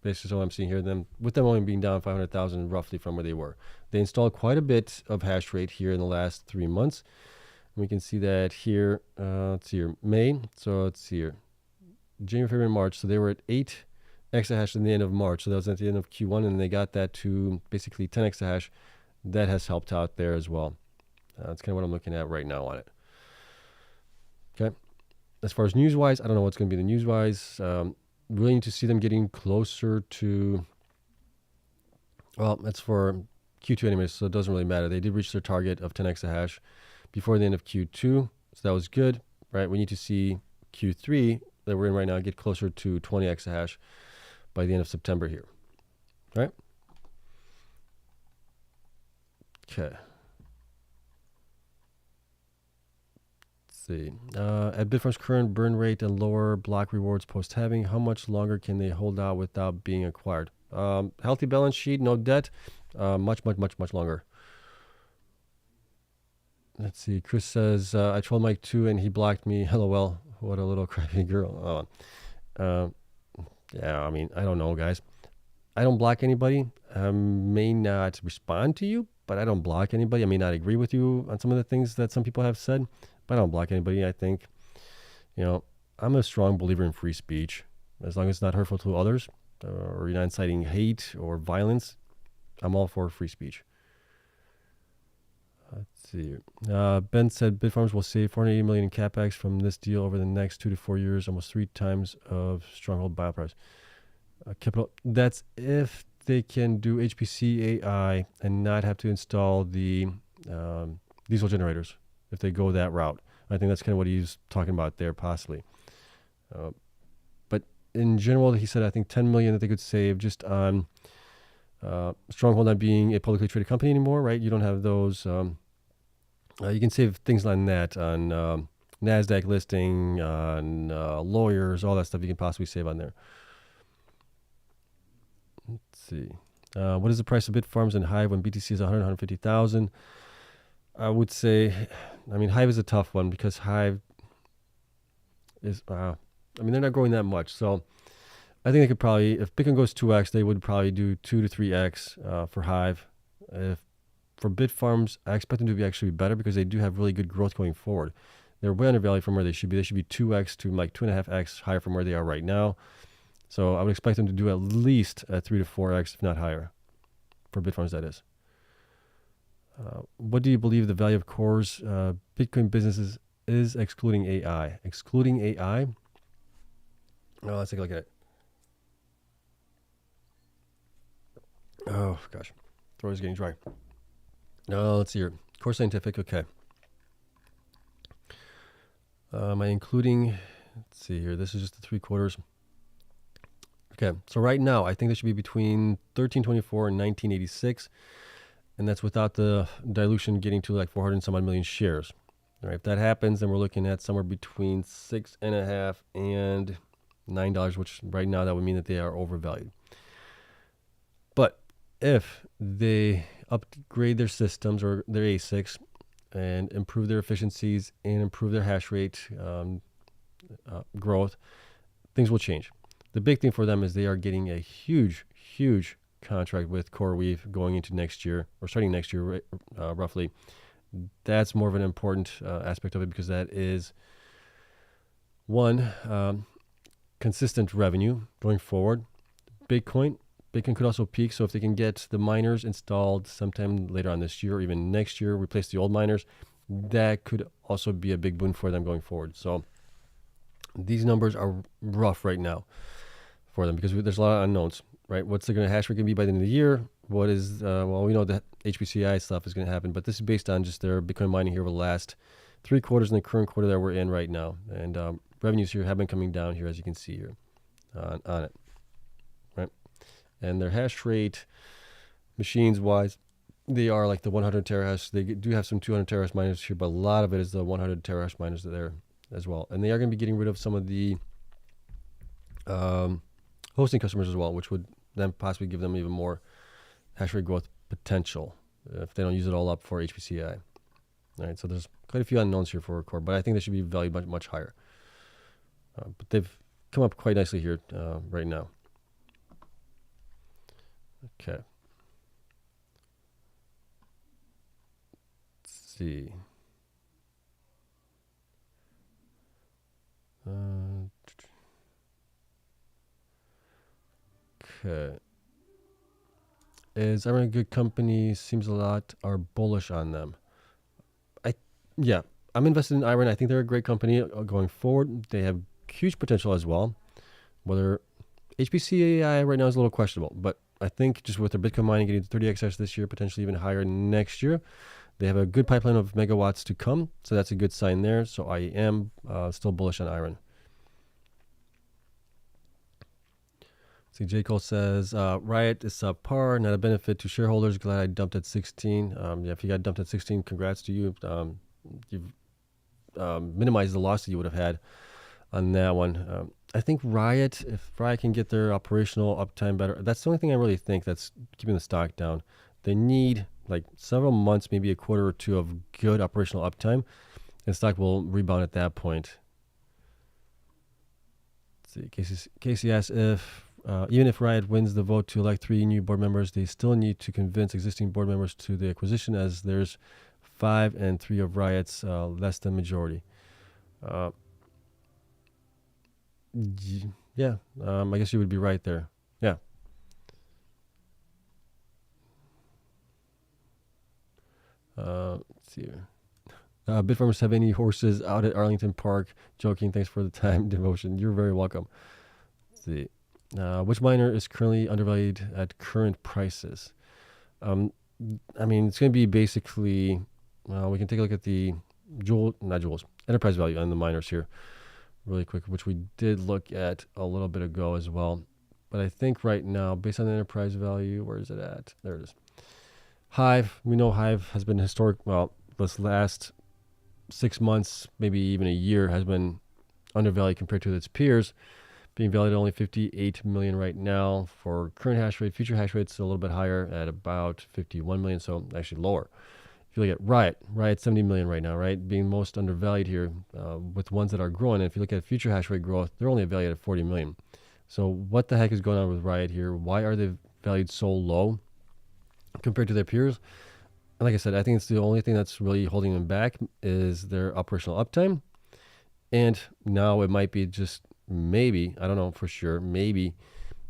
Based on what I'm seeing here, with them only being down 500,000 roughly from where they were. They installed quite a bit of hash rate here in the last 3 months. And we can see that here. Let's see here. May. So let's see here. January, February, March. So they were at 8 exahash at the end of March. So that was at the end of Q1, and they got that to basically 10 exahash. That has helped out there as well. That's kind of what I'm looking at right now on it. Okay. As far as news-wise, I don't know what's going to be the news-wise. Really need to see them getting closer to, well, that's for Q2 anyways, so it doesn't really matter. They did reach their target of 10 exahash before the end of Q2, so that was good, right? We need to see Q3 that we're in right now get closer to 20 exahash by the end of September here, right? Okay. See. At Bitfarms' current burn rate and lower block rewards post-halving, how much longer can they hold out without being acquired? Healthy balance sheet, no debt, much longer. Let's see. Chris says, I trolled Mike too and he blocked me. LOL. What a little crappy girl. Oh. Yeah, I mean, I don't know, guys. I don't block anybody. I may not respond to you, but I don't block anybody. I may not agree with you on some of the things that some people have said, but I don't block anybody. I think, I'm a strong believer in free speech. As long as it's not hurtful to others or you're not inciting hate or violence, I'm all for free speech. Let's see. Ben said Bitfarms will save $480 million in capex from this deal over the next 2 to 4 years, almost 3 times of Stronghold buy price. Capital. That's if they can do HPC AI and not have to install the diesel generators. If they go that route, I think that's kind of what he's talking about there, possibly. But in general, he said I think $10 million that they could save just on Stronghold not being a publicly traded company anymore, right? You don't have those. You can save things on that, on NASDAQ listing, on lawyers, all that stuff you can possibly save on there. Let's see. What is the price of Bitfarms and Hive when BTC is 100, 150,000? I would say, Hive is a tough one because Hive is, they're not growing that much. So I think they could probably, if Bitcoin goes 2x, they would probably do 2 to 3x for Hive. For Bitfarms, I expect them to be actually better because they do have really good growth going forward. They're way undervalued from where they should be. They should be 2x to like 2.5x higher from where they are right now. So I would expect them to do at least a 3 to 4x, if not higher, for Bitfarms, that is. What do you believe the value of CORZ Bitcoin businesses is excluding AI? Excluding AI? Oh, let's take a look at it. Oh, gosh. Throat is getting dry. No, let's see here. CORZ Scientific, okay. Am I including, let's see here. This is just the 3 quarters. Okay, so right now, I think this should be between 1324 and 1986. And that's without the dilution getting to like 400 and some odd million shares. All right, if that happens, then we're looking at somewhere between $6.50 and $9, which right now that would mean that they are overvalued. But if they upgrade their systems or their ASICs and improve their efficiencies and improve their hash rate growth, things will change. The big thing for them is they are getting a huge, huge contract with CoreWeave going into next year or starting next year, roughly. That's more of an important aspect of it because that is one, consistent revenue going forward. Bitcoin could also peak. So if they can get the miners installed sometime later on this year or even next year, replace the old miners, that could also be a big boon for them going forward. So these numbers are rough right now for them because there's a lot of unknowns, right? What's the hash rate going to be by the end of the year? What is, we know that HPCI stuff is going to happen, but this is based on just their Bitcoin mining here over the last 3 quarters in the current quarter that we're in right now. And revenues here have been coming down here, as you can see here on it, right? And their hash rate, machines-wise, they are like the 100 terahash. They do have some 200 terahash miners here, but a lot of it is the 100 terahash miners that are there as well. And they are going to be getting rid of some of the hosting customers as well, which would then possibly give them even more hash rate growth potential if they don't use it all up for HPCI. All right, so there's quite a few unknowns here for Core, but I think they should be valued much, much higher. But they've come up quite nicely here right now. Okay. Let's see. Okay. Is IREN a good company? Seems a lot are bullish on them. Yeah, I'm invested in IREN. I think they're a great company going forward. They have huge potential as well. Whether HPC AI right now is a little questionable, but I think just with their Bitcoin mining getting to 30xs this year, potentially even higher next year, they have a good pipeline of megawatts to come. So that's a good sign there. So I am still bullish on IREN. See, J. Cole says, Riot is subpar, not a benefit to shareholders. Glad I dumped at 16. Yeah, if you got dumped at 16, congrats to you. You've minimized the loss that you would have had on that one. I think Riot, if Riot can get their operational uptime better, that's the only thing I really think that's keeping the stock down. They need like several months, maybe a quarter or two of good operational uptime, and stock will rebound at that point. Let's see, Casey asks if even if Riot wins the vote to elect 3 new board members, they still need to convince existing board members to the acquisition, as there's 5 and 3 of Riot's less than majority. Yeah, I guess you would be right there. Yeah. Let's see here. Bitfarmers have any horses out at Arlington Park? Joking. Thanks for the time devotion. You're very welcome. Let's see. Which miner is currently undervalued at current prices? I mean, it's going to be basically, we can take a look at the enterprise value on the miners here really quick, which we did look at a little bit ago as well. But I think right now, based on the enterprise value, where is it at? There it is. Hive, we know Hive has been this last 6 months, maybe even a year, has been undervalued compared to its peers, being valued at only 58 million right now. For current hash rate, future hash rate's a little bit higher at about 51 million, so actually lower. If you look at Riot 70 million right now, right, being most undervalued here with ones that are growing. And if you look at future hash rate growth, they're only valued at 40 million. So what the heck is going on with Riot here? Why are they valued so low compared to their peers? And like I said, I think it's the only thing that's really holding them back is their operational uptime. And now it might be just maybe, I don't know for sure, maybe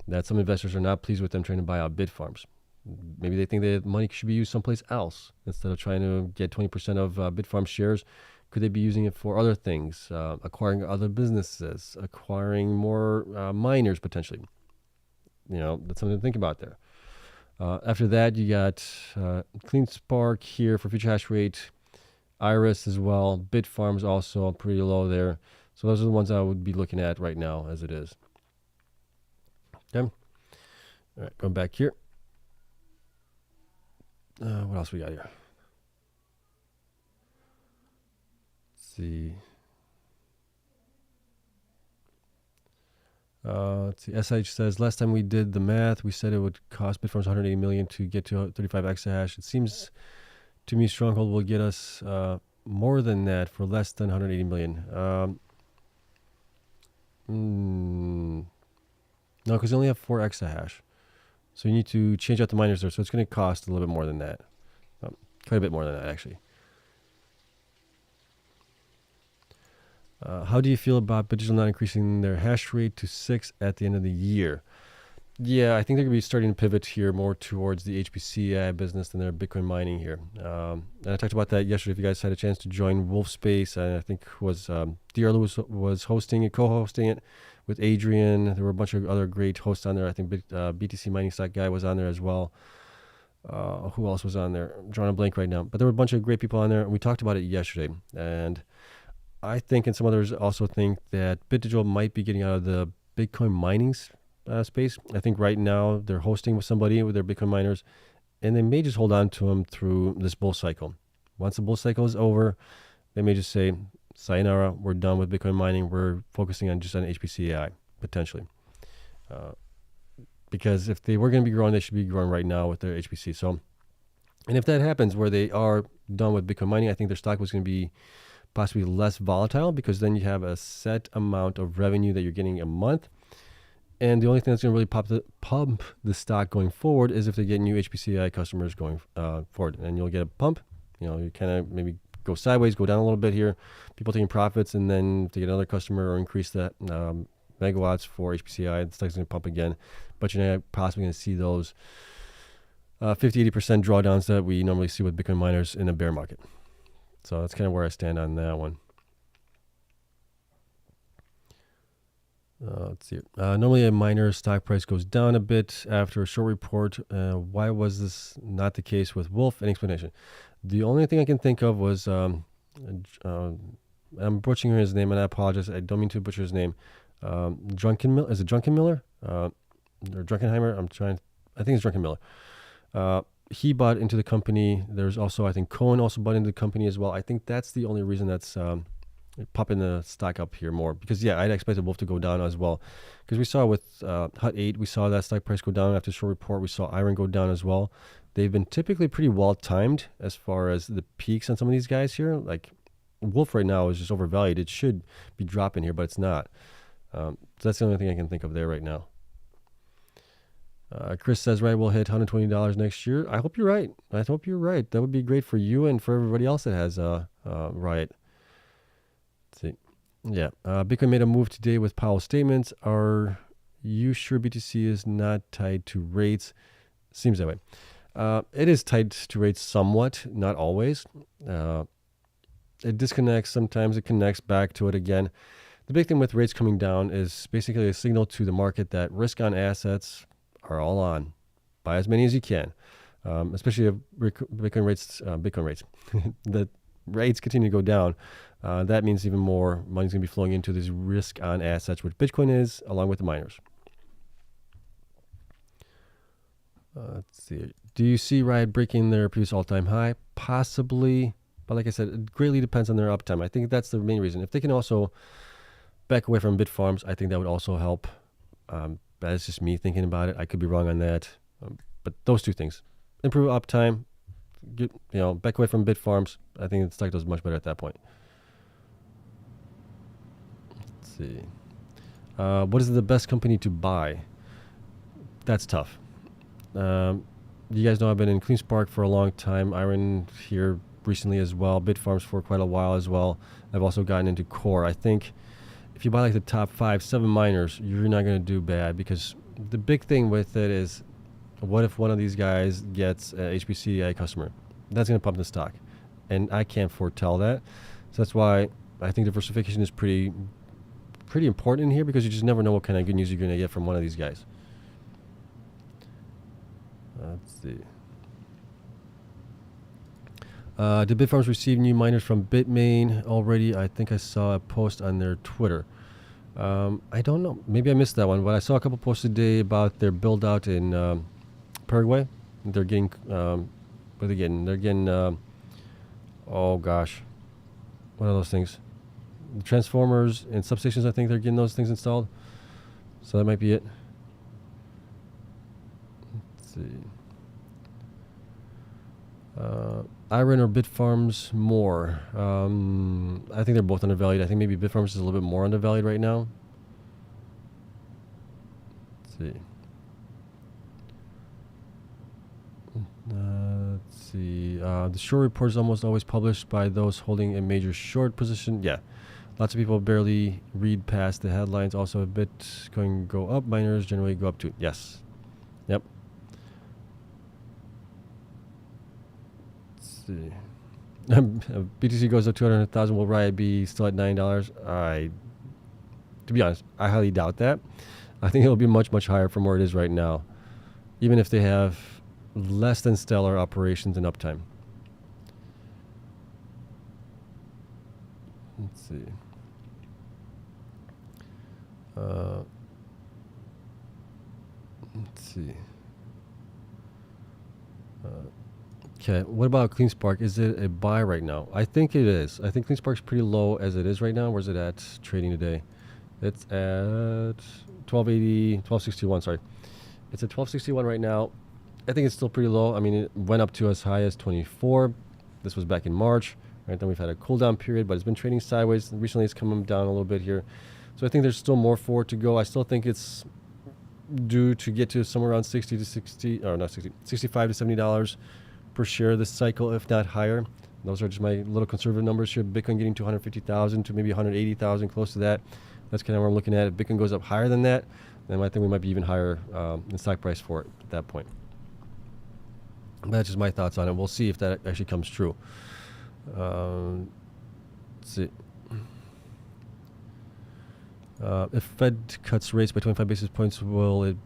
that some investors are not pleased with them trying to buy out Bitfarms. Maybe they think that money should be used someplace else instead of trying to get 20% of Bitfarms shares. Could they be using it for other things, acquiring other businesses, acquiring more miners potentially? That's something to think about there. After that, you got Cleanspark here for future hash rate, Iris as well, Bitfarms also pretty low there. So those are the ones I would be looking at right now as it is. Okay. All right, going back here. What else we got here? Let's see. SH says, last time we did the math, we said it would cost Bitfarms 180 million to get to 35 exahash. It seems to me Stronghold will get us more than that for less than 180 million. No, because they only have 4 exahash. So you need to change out the miners there. So it's going to cost a little bit more than that. Quite a bit more than that, actually. How do you feel about BitDigital not increasing their hash rate to 6 at the end of the year? Yeah, I think they're going to be starting to pivot here more towards the HPC business than their Bitcoin mining here. And I talked about that yesterday. If you guys had a chance to join Wolf Space, I think was DR Lewis was hosting it, co-hosting it with Adrian. There were a bunch of other great hosts on there. I think BTC Mining Stock Guy was on there as well. Who else was on there? I'm drawing a blank right now. But there were a bunch of great people on there. And we talked about it yesterday. And I think, and some others also think, that BitDigital might be getting out of the Bitcoin mining space. I think right now they're hosting with somebody with their Bitcoin miners, and they may just hold on to them through this bull cycle. Once the bull cycle is over, they may just say, sayonara, we're done with Bitcoin mining. We're focusing on just on HPC AI, potentially. Because if they were going to be growing, they should be growing right now with their HPC. So, and if that happens where they are done with Bitcoin mining, I think their stock was going to be possibly less volatile, because then you have a set amount of revenue that you're getting a month. And the only thing that's going to really pump the stock going forward is if they get new HPC AI customers going forward. And you'll get a pump. You kind of maybe go sideways, go down a little bit here, people taking profits, and then if they get another customer or increase that megawatts for HPCI, the stock's going to pump again. But you're not possibly going to see those 50-80% drawdowns that we normally see with Bitcoin miners in a bear market. So that's kind of where I stand on that one. Let's see. Normally a miner's stock price goes down a bit after a short report. Why was this not the case with Wolf? Any explanation? The only thing I can think of was, I'm butchering his name, and I apologize. I don't mean to butcher his name. Drunkenmiller? Is it Drunkenmiller? Or Drunkenheimer? I think it's Drunkenmiller. He bought into the company. There's also, I think Cohen also bought into the company as well. I think that's the only reason that's popping the stock up here more because yeah, I'd expected both to go down as well because we saw with Hut 8, we saw that stock price go down after short report. We saw IREN go down as well. They've been typically pretty well timed as far as the peaks on some of these guys here. Like Wolf right now is just overvalued. It should be dropping here, but it's not. So that's the only thing I can think of there right now. Chris says, right, we'll hit $120 next year. I hope you're right. I hope you're right. That would be great for you and for everybody else that has Riot. Let's see. Yeah. Bitcoin made a move today with Powell's statements. Are you sure BTC is not tied to rates? Seems that way. It is tied to rates somewhat, not always. It disconnects. Sometimes it connects back to it again. The big thing with rates coming down is basically a signal to the market that risk on assets are all on. Buy as many as you can, especially if Bitcoin rates, the rates continue to go down. That means even more money is going to be flowing into this risk on assets, which Bitcoin is, along with the miners. Let's see. Do you see Riot breaking their previous all-time high? Possibly, but like I said, it greatly depends on their uptime. I think that's the main reason. If they can also back away from Bitfarms, I think that would also help. That's just me thinking about it. I could be wrong on that. But those two things, improve uptime, back away from Bitfarms. I think the stock does much better at that point. Let's see. What is the best company to buy? That's tough. You guys know I've been in Cleanspark for a long time. IREN here recently as well. Bitfarms for quite a while as well. I've also gotten into Core. I think if you buy like the top 5-7 miners, you're not going to do bad because the big thing with it is, what if one of these guys gets a HPC customer? That's going to pump the stock, and I can't foretell that. So that's why I think diversification is pretty important here because you just never know what kind of good news you're going to get from one of these guys. Let's see. Did Bitfarms receive new miners from Bitmain already? I think I saw a post on their Twitter. I don't know. Maybe I missed that one, but I saw a couple posts today about their build out in Paraguay. They're getting, what are they getting? They're getting, oh gosh, what are those things? The transformers and substations, I think they're getting those things installed. So that might be it. Let's see. IREN or Bitfarms more? I think they're both undervalued. I think maybe Bitfarms is a little bit more undervalued right now. Let's see. Let's see. The short report is almost always published by those holding a major short position. Yeah. Lots of people barely read past the headlines. Also, a Bitcoin go up, miners generally go up too. Yes. Yep. See. BTC goes up 200,000. Will Riot be still at $9? To be honest, I highly doubt that. I think it'll be much, much higher from where it is right now, even if they have less than stellar operations and uptime. Let's see. Let's see. Okay, what about Cleanspark? Is it a buy right now? I think it is. I think Cleanspark's pretty low as it is right now. Where's it at trading today? It's at 1261, sorry. It's at 1261 right now. I think it's still pretty low. I mean, it went up to as high as 24. This was back in March. Right, then we've had a cool down period, but it's been trading sideways. Recently, it's come down a little bit here. So I think there's still more for it to go. I still think it's due to get to somewhere around 65 to $70 per share this cycle, if not higher. Those are just my little conservative numbers here. Bitcoin getting to 150,000 to maybe 180,000, close to that. That's kind of where I'm looking at. If Bitcoin goes up higher than that, then I think we might be even higher in stock price for it at that point. That's just my thoughts on it. We'll see if that actually comes true. Let's see. If Fed cuts rates by 25 basis points, will it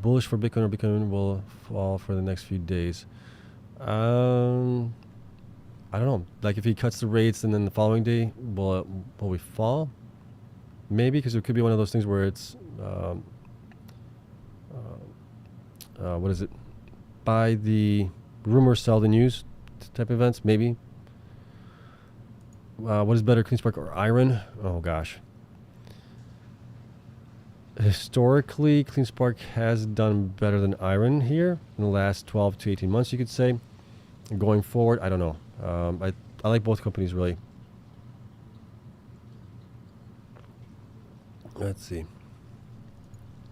bullish for Bitcoin, or Bitcoin will fall for the next few days? I don't know. Like if he cuts the rates and then the following day, will we fall? Maybe, because it could be one of those things where it's what is it? Buy the rumor, sell the news type events. Maybe. What is better, Cleanspark or IREN? Oh gosh. Historically, Cleanspark has done better than IREN here in the last 12 to 18 months, you could say. Going forward, I don't know. I like both companies, really. Let's see.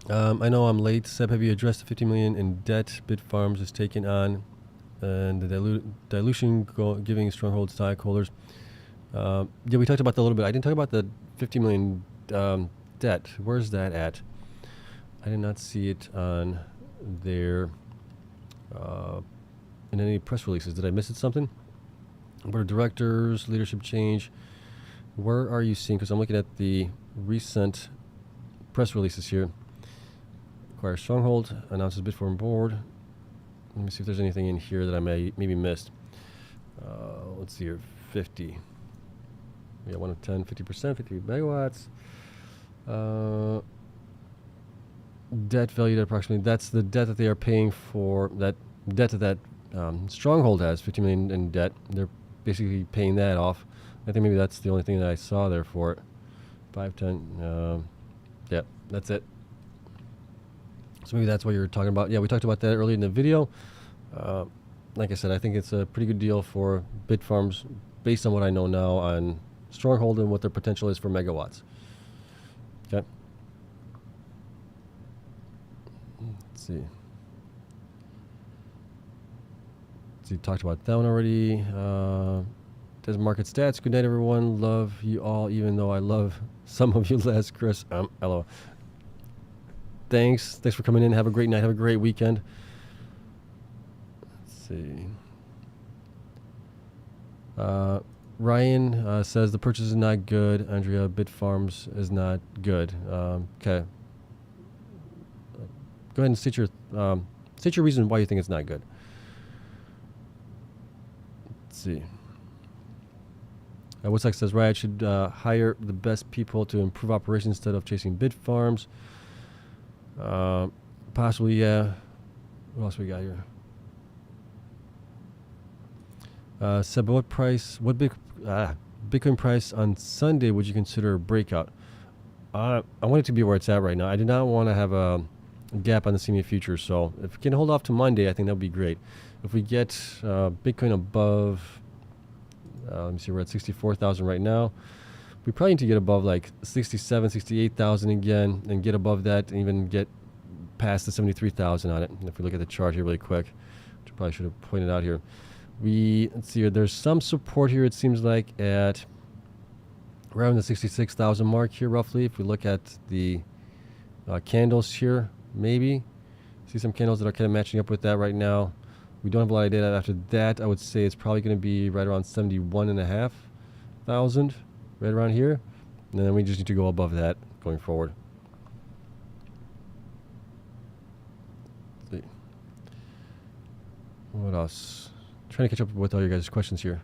I know I'm late. Seb, have you addressed the 50 million in debt Bitfarms is taking on and the dilution giving Stronghold stockholders? Yeah, we talked about that a little bit. I didn't talk about the 50 million debt. Where's that at? I did not see it on there in any press releases. Did I miss it something? Board of directors, leadership change. Where are you seeing? Because I'm looking at the recent press releases here. Acquire Stronghold, announces Bitfarm board. Let me see if there's anything in here that I maybe missed. Let's see here, 50. We got 1 of 10, 50%, 50 megawatts. Debt valued at approximately, that's the debt that they are paying for, that debt that Stronghold has, 50 million in debt. They're basically paying that off. I think maybe that's the only thing that I saw there for it. 5, 10, yeah, that's it. So maybe that's what you're talking about. Yeah, we talked about that earlier in the video. Like I said, I think it's a pretty good deal for Bitfarms based on what I know now on Stronghold and what their potential is for megawatts. Okay. Let's see. So you talked about that one already. There's market stats. Good night, everyone. Love you all, even though I love some of you less. Chris, hello. Thanks for coming in. Have a great night. Have a great weekend. Let's see. Ryan says the purchase is not good. Andrea, Bitfarms is not good. Okay. Go ahead and state your reason why you think it's not good. Let's see. Woodstock says Riot should hire the best people to improve operations instead of chasing Bitfarms. Possibly, yeah. What else we got here? Seb, what Bitcoin price on Sunday would you consider a breakout? I want it to be where it's at right now. I do not want to have a gap on the CME future. So if we can hold off to Monday, I think that would be great. If we get Bitcoin above, let me see, we're at 64,000 right now. We probably need to get above like 67, 68,000 again, and get above that, and even get past the 73,000 on it. And if we look at the chart here really quick, which I probably should have pointed out here, let's see here, there's some support here, it seems like, at around the 66,000 mark here, roughly. If we look at the candles here, maybe see some candles that are kind of matching up with that right now. We don't have a lot of data after that. I would say it's probably going to be right around 71,500, right around here. And then we just need to go above that going forward. Let's see. What else? Trying to catch up with all your guys' questions here.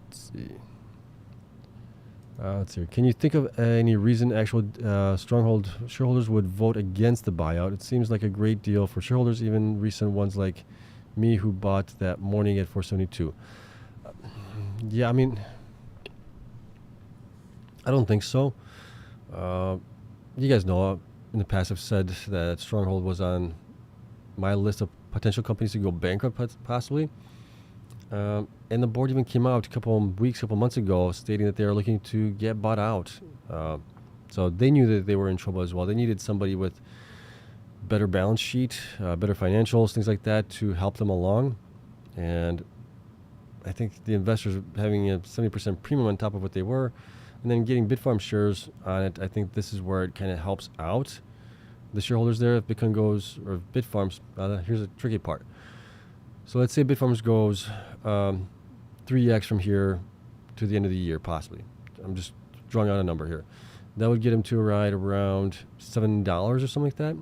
Let's see. Let's see. Can you think of any reason actual Stronghold shareholders would vote against the buyout? It seems like a great deal for shareholders, even recent ones like me who bought that morning at 472. Yeah, I mean, I don't think so. You guys know, in the past I've said that Stronghold was on my list of potential companies to go bankrupt, possibly. And the board even came out a couple months ago, stating that they are looking to get bought out. So they knew that they were in trouble as well. They needed somebody with better balance sheet, better financials, things like that, to help them along. And I think the investors having a 70% premium on top of what they were, and then getting Bitfarm shares on it, I think this is where it kind of helps out the shareholders there. If Bitcoin goes, or if Bitfarms, here's the tricky part. So let's say Bitfarms goes 3x from here to the end of the year, possibly. I'm just drawing out a number here. That would get him to right around $7 or something like that.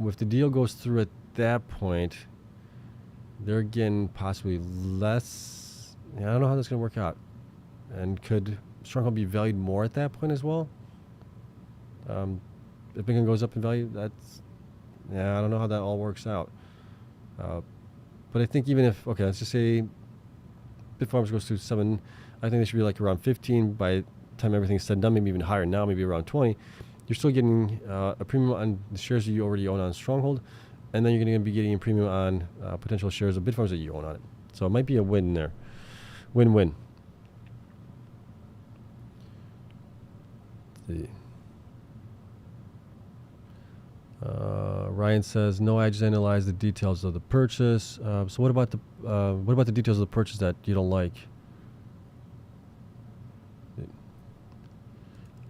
If the deal goes through at that point, they're getting possibly less. I don't know how that's going to work out. And could Stronghold be valued more at that point as well? If Bitcoin goes up in value, I don't know how that all works out. But I think even if, okay, let's just say Bitfarms goes to 7, I think they should be like around 15 by the time everything's said and done, maybe even higher now, maybe around 20. You're still getting a premium on the shares that you already own on Stronghold, and then you're going to be getting a premium on potential shares of Bitfarms that you own on it. So it might be a win there. Win-win. Let's see. Ryan says, no, I just analyzed the details of the purchase. So what about the details of the purchase that you don't like?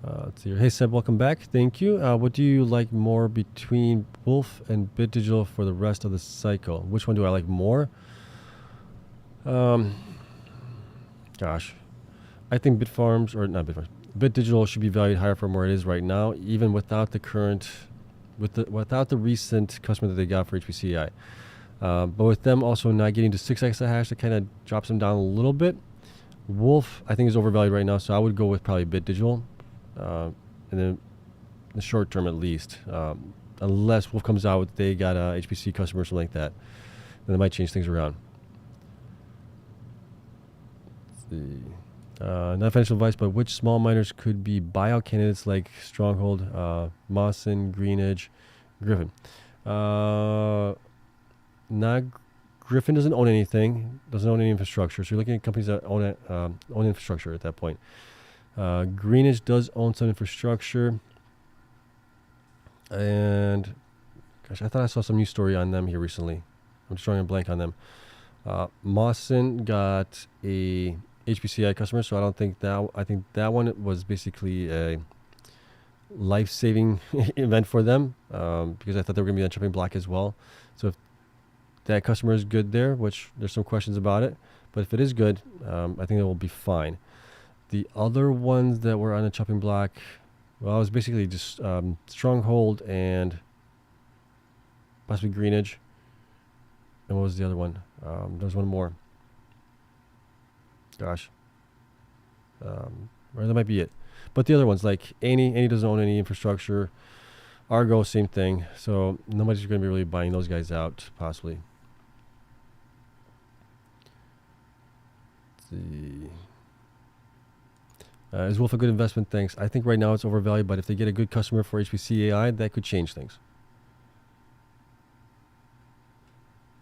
Let's see here. Hey Seb, welcome back. Thank you. What do you like more between Wolf and BitDigital for the rest of the cycle? Which one do I like more? Gosh, I think BitDigital should be valued higher from where it is right now, even without the current. Without the recent customer that they got for HPC AI. But with them also not getting to 6 exahash, that kind of drops them down a little bit. Wolf, I think, is overvalued right now, so I would go with probably BitDigital, and then the short term at least. Unless Wolf comes out with they got a HPC customer or something like that, then they might change things around. Let's see. Not financial advice, but which small miners could be buyout candidates like Stronghold, Mawson, Greenidge, Griffin? Griffin doesn't own anything, doesn't own any infrastructure. So you're looking at companies that own infrastructure at that point. Greenidge does own some infrastructure, and gosh, I thought I saw some news story on them here recently. I'm just drawing a blank on them. Mawson got a HPCI customer, so I think that one was basically a life-saving event for them, because I thought they were going to be on chopping block as well. So if that customer is good there, which there's some questions about it, but if it is good, I think it will be fine. The other ones that were on the chopping block, well, it was basically just Stronghold and possibly Greenidge. And what was the other one? There was one more. Gosh. Or that might be it. But the other ones, like Any doesn't own any infrastructure. Argo, same thing. So nobody's going to be really buying those guys out, possibly. Let's see. Is Wolf a good investment? Thanks. I think right now it's overvalued, but if they get a good customer for HPC AI, that could change things.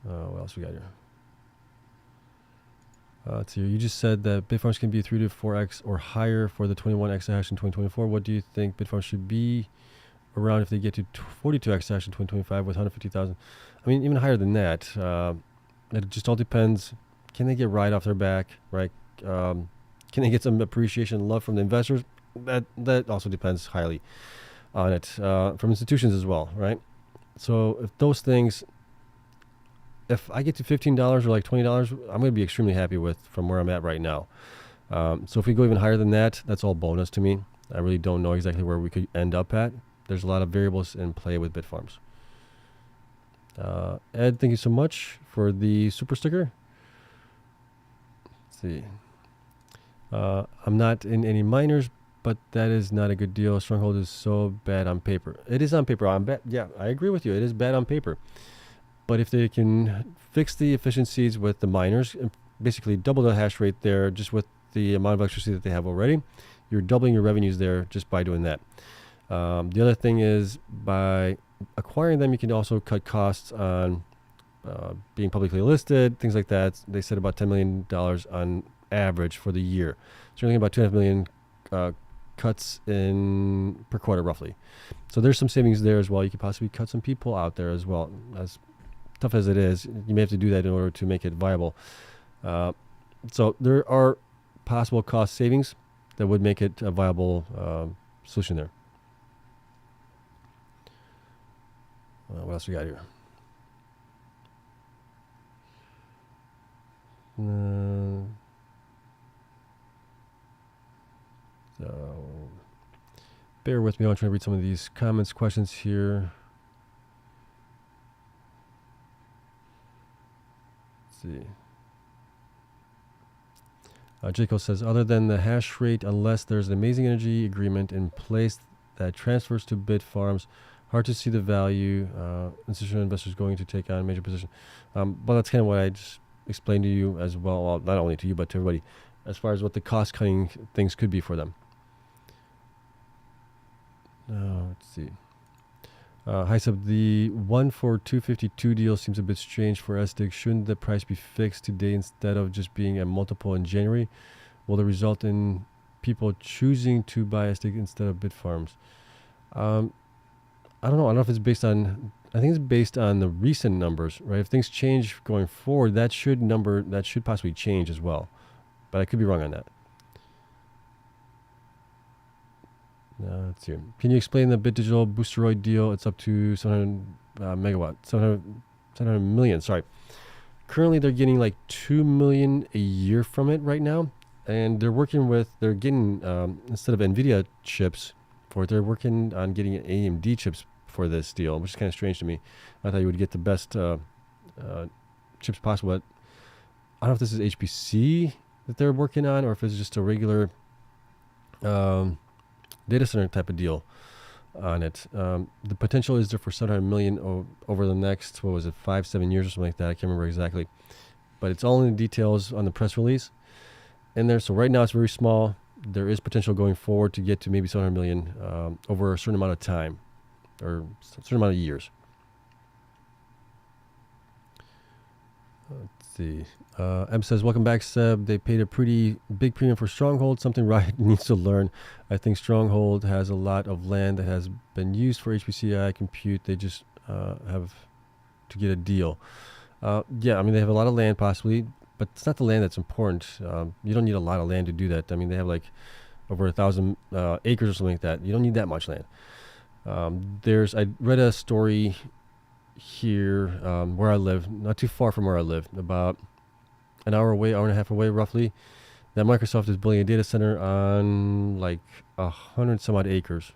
What else we got here? Let's see. You just said that Bitfarms can be 3 to 4x or higher for the 21 exahash in 2024. What do you think Bitfarms should be around if they get to 42 exahash in 2025 with 150,000? I mean, even higher than that. It just all depends. Can they get Riot off their back, right? Can they get some appreciation and love from the investors? That also depends highly on it. From institutions as well, right? So if those things... If I get to $15 or like $20, I'm going to be extremely happy with from where I'm at right now. So if we go even higher than that, that's all bonus to me. I really don't know exactly where we could end up at. There's a lot of variables in play with Bitfarms. Ed, thank you so much for the super sticker. Let's see. I'm not in any miners, but that is not a good deal. Stronghold is so bad on paper. It is on paper. Yeah, I agree with you. It is bad on paper. But if they can fix the efficiencies with the miners, basically double the hash rate there just with the amount of electricity that they have already, you're doubling your revenues there just by doing that. The other thing is by acquiring them, you can also cut costs on being publicly listed, things like that. They said about $10 million on average for the year. So you're looking at about 2.5 million cuts in per quarter roughly. So there's some savings there as well. You could possibly cut some people out there as well. As tough as it is, you may have to do that in order to make it viable. So there are possible cost savings that would make it a viable solution there. What else we got here? So bear with me. I'm trying to read some of these comments, questions here. See. Jaco says, other than the hash rate, unless there's an amazing energy agreement in place that transfers to Bitfarms, hard to see the value institutional investors going to take on a major position. But that's kind of what I just explain to you as well, not only to you, but to everybody, as far as what the cost-cutting things could be for them. Let's see. Hi, Sub. The 1 for 252 deal seems a bit strange for SDIG. Shouldn't the price be fixed today instead of just being a multiple in January? Will it result in people choosing to buy SDIG instead of Bitfarms? I don't know. I don't know if it's based on. I think it's based on the recent numbers, right? If things change going forward, that should possibly change as well. But I could be wrong on that. Let's see. Can you explain the Bit Digital Boosteroid deal? It's up to 700 megawatt, 700 million. Sorry. Currently, they're getting like 2 million a year from it right now, and they're getting instead of NVIDIA chips for it, they're working on getting AMD chips for this deal, which is kind of strange to me. I thought you would get the best chips possible. But I don't know if this is HPC that they're working on, or if it's just a regular data center type of deal on it. The potential is there for 700 million over the next, 5-7 years or something like that. I can't remember exactly, but it's all in the details on the press release in there. So right now it's very small. There is potential going forward to get to maybe 700 million over a certain amount of time or a certain amount of years. Let's see. M says, welcome back, Seb. They paid a pretty big premium for Stronghold, something Riot needs to learn. I think Stronghold has a lot of land that has been used for HPC compute. They just have to get a deal. Yeah, I mean, they have a lot of land possibly, but it's not the land that's important. You don't need a lot of land to do that. I mean, they have like over 1,000 acres or something like that. You don't need that much land. I read a story here where I live, not too far from where I live, about an hour away, hour and a half away roughly, that Microsoft is building a data center on like 100 some odd acres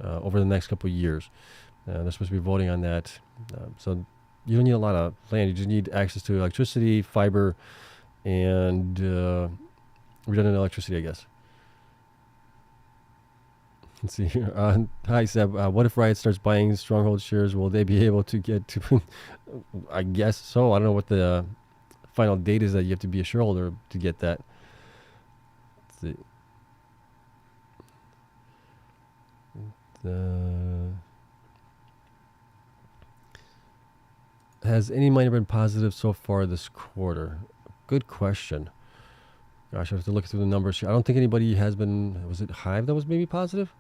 over the next couple of years. They're supposed to be voting on that. So you don't need a lot of land. You just need access to electricity, fiber, and redundant electricity, I guess. Let's see here. Hi, Seb. What if Riot starts buying Stronghold shares? Will they be able to get to... I guess so. I don't know what the final date is that you have to be a shareholder to get that. Let's see. Has any miner been positive so far this quarter? Good question. Gosh, I have to look through the numbers here. I don't think anybody has been... Was it Hive that was maybe positive?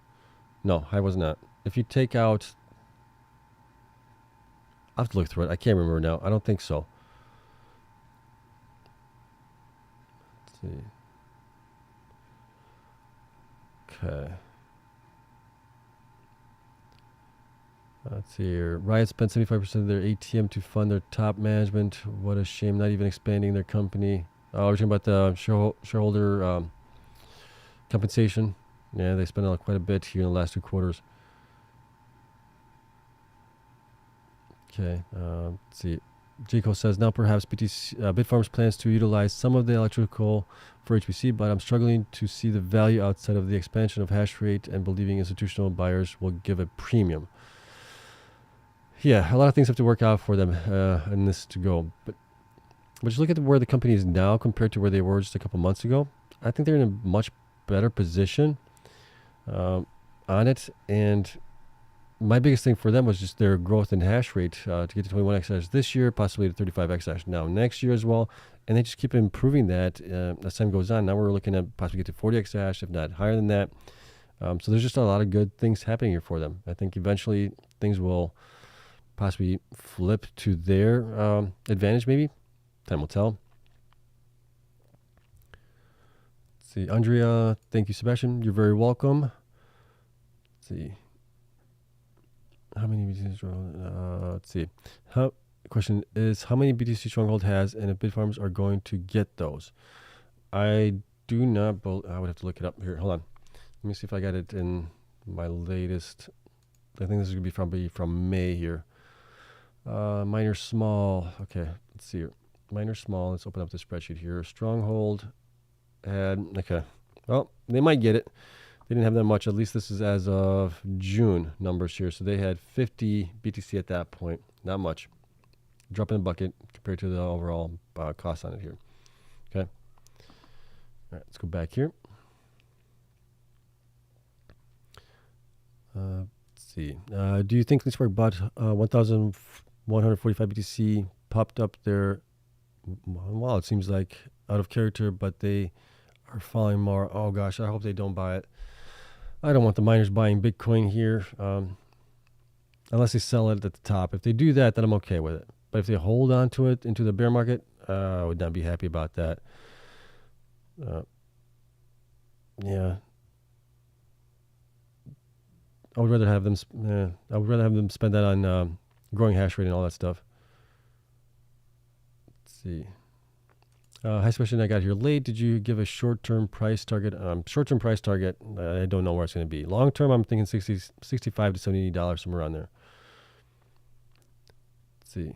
No, Hive was not. If you take out... I'll have to look through it. I can't remember now. I don't think so. Let's see. Okay. Let's see here. Riot spent 75% of their ATM to fund their top management. What a shame. Not even expanding their company. Oh, we're talking about the shareholder compensation. Yeah, they spent quite a bit here in the last 2 quarters. Okay, let's see. Jaco says, now perhaps Bitfarms plans to utilize some of the electrical for HPC, but I'm struggling to see the value outside of the expansion of hash rate and believing institutional buyers will give a premium. Yeah, a lot of things have to work out for them in this to go. But just look at where the company is now compared to where they were just a couple months ago. I think they're in a much better position on it, and my biggest thing for them was just their growth in hash rate to get to 21 exahash this year, possibly to 35 exahash now next year as well, and they just keep improving that as time goes on. Now we're looking at possibly get to 40 exahash, if not higher than that. So there's just a lot of good things happening here for them. I think eventually things will possibly flip to their advantage, maybe. Time will tell. Let's see, Andrea, thank you, Sebastian. You're very welcome. Let's see. How many BTC Stronghold? Let's see. Question is, how many BTC Stronghold has, and if Bitfarms are going to get those? I do not. I would have to look it up here. Hold on. Let me see if I got it in my latest. I think this is going to be probably from May here. Miner small. Okay, let's see here. Miner small. Let's open up the spreadsheet here. Stronghold had. Okay. Well, they might get it. They didn't have that much. At least this is as of June numbers here. So they had 50 BTC at that point. Not much. Drop in the bucket compared to the overall cost on it here. Okay. All right, let's go back here. Let's see. Do you think Cleanspark bought 1,145 BTC popped up there? Well, it seems like out of character, but they are falling more. Oh gosh, I hope they don't buy it. I don't want the miners buying Bitcoin here, unless they sell it at the top. If they do that, then I'm okay with it. But if they hold on to it into the bear market, I would not be happy about that. Yeah, I would rather have them. I would rather have them spend that on growing hash rate and all that stuff. Let's see. Highest question I got here late. Did you give a short-term price target? Short-term price target, I don't know where it's going to be. Long-term, I'm thinking $65 to $70, somewhere around there. Let's see.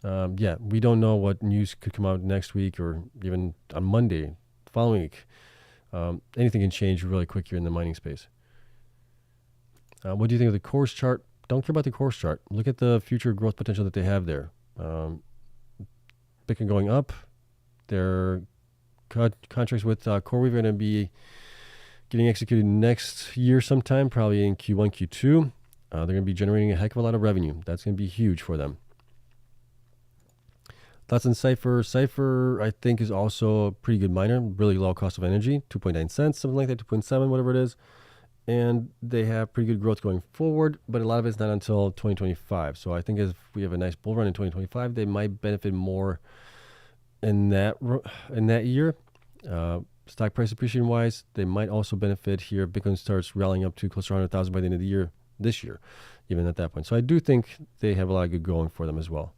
Yeah, we don't know what news could come out next week or even on Monday, following week. Anything can change really quick here in the mining space. What do you think of the CORZ chart? Don't care about the CORZ chart. Look at the future growth potential that they have there. Bitcoin going up. Their contracts with CoreWeave are going to be getting executed next year sometime, probably in Q1, Q2. They're going to be generating a heck of a lot of revenue. That's going to be huge for them. Thoughts on Cypher. Cypher, I think, is also a pretty good miner. Really low cost of energy, 2.9 cents, something like that, 2.7, whatever it is. And they have pretty good growth going forward, but a lot of it's not until 2025. So I think if we have a nice bull run in 2025, they might benefit more in that year. Stock price appreciation wise, they might also benefit here. Bitcoin starts rallying up to closer to 100,000 by the end of the year, this year, even at that point. So I do think they have a lot of good going for them as well.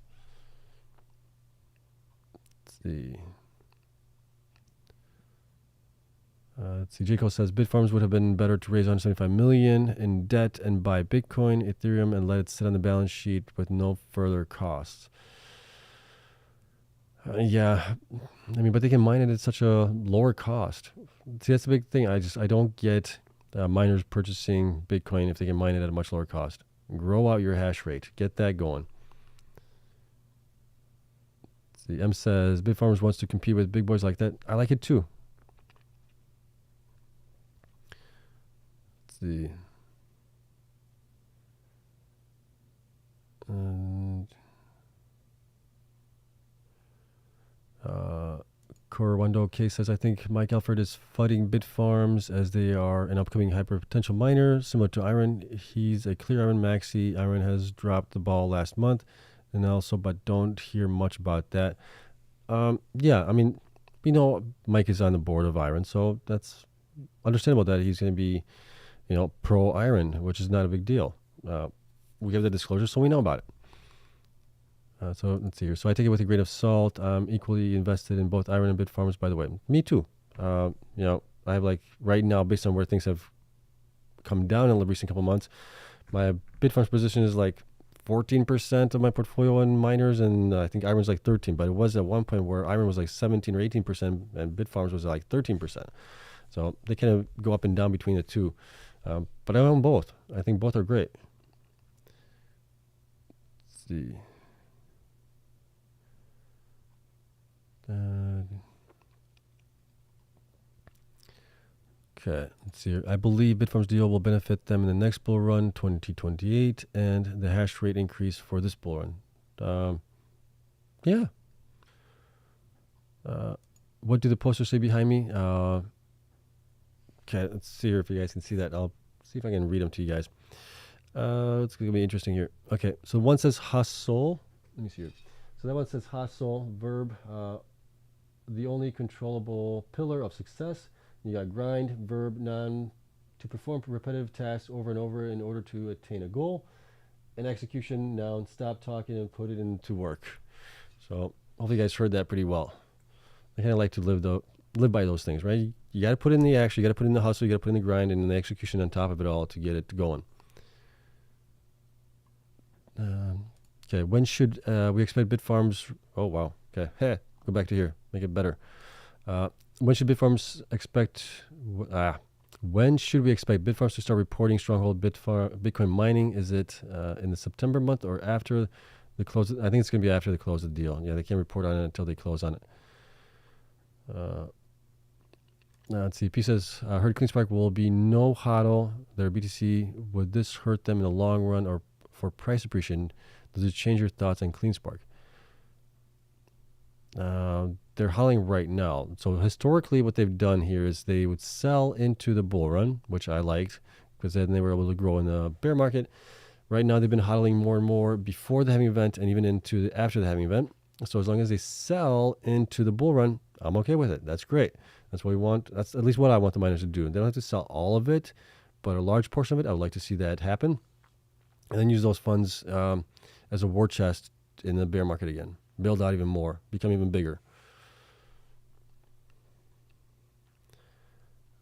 See. Let's see. Jacob says Bitfarms would have been better to raise 175 million in debt and buy Bitcoin, Ethereum, and let it sit on the balance sheet with no further costs. Yeah, I mean, but they can mine it at such a lower cost. See, that's the big thing. I don't get miners purchasing Bitcoin if they can mine it at a much lower cost. Grow out your hash rate. Get that going. See, M says Bitfarms wants to compete with big boys like that. I like it too. Let's see. And Corwando K says, I think Mike Alfred is fighting Bitfarms as they are an upcoming hyper potential miner, similar to IREN. He's a clear IREN maxi. IREN has dropped the ball last month, and also, but don't hear much about that. Yeah, I mean, Mike is on the board of IREN, so that's understandable that he's going to be, pro IREN, which is not a big deal. We have the disclosure, so we know about it. So let's see here. So I take it with a grain of salt. I'm equally invested in both IREN and Bitfarms, by the way. Me too. I have right now, based on where things have come down in the recent couple months, my Bitfarms position is 14% of my portfolio in miners, and I think IREN's 13%. But it was at one point where IREN was 17 or 18%, and Bitfarms was 13%. So they kind of go up and down between the two. But I own both. I think both are great. Let's see. Okay, let's see here. I believe Bitfarms deal will benefit them in the next bull run, 2028, and the hash rate increase for this bull run. Yeah. What do the posters say behind me? Okay, let's see here if you guys can see that. I'll see if I can read them to you guys. It's going to be interesting here. Okay, so one says hustle. Let me see here. So that one says hustle, verb, the only controllable pillar of success. You got grind, verb, noun, to perform repetitive tasks over and over in order to attain a goal. And execution, noun, stop talking and put it into work. So hopefully you guys heard that pretty well. I kind of like to live by those things, right? You got to put in the action, you got to put in the hustle, you got to put in the grind, and the execution on top of it all to get it going. Okay, when should we expect Bitfarms? Oh, wow. Okay, hey, go back to here. Make it better. When should Bitfarms expect? When should we expect Bitfarms to start reporting Stronghold Bitcoin mining? Is it in the September month or after the close. I think it's going to be after they close the deal. Yeah, they can't report on it until they close on it. Let's see. P says, heard Cleanspark will be no hodl their BTC. Would this hurt them in the long run or for price appreciation? Does it change your thoughts on Cleanspark? They're hodling right now. So historically, what they've done here is they would sell into the bull run, which I liked because then they were able to grow in the bear market. Right now, they've been hodling more and more before the halving event and even after the halving event. So as long as they sell into the bull run, I'm okay with it. That's great. That's what we want. That's at least what I want the miners to do. They don't have to sell all of it, but a large portion of it, I would like to see that happen. And then use those funds as a war chest in the bear market again. Build out even more. Become even bigger.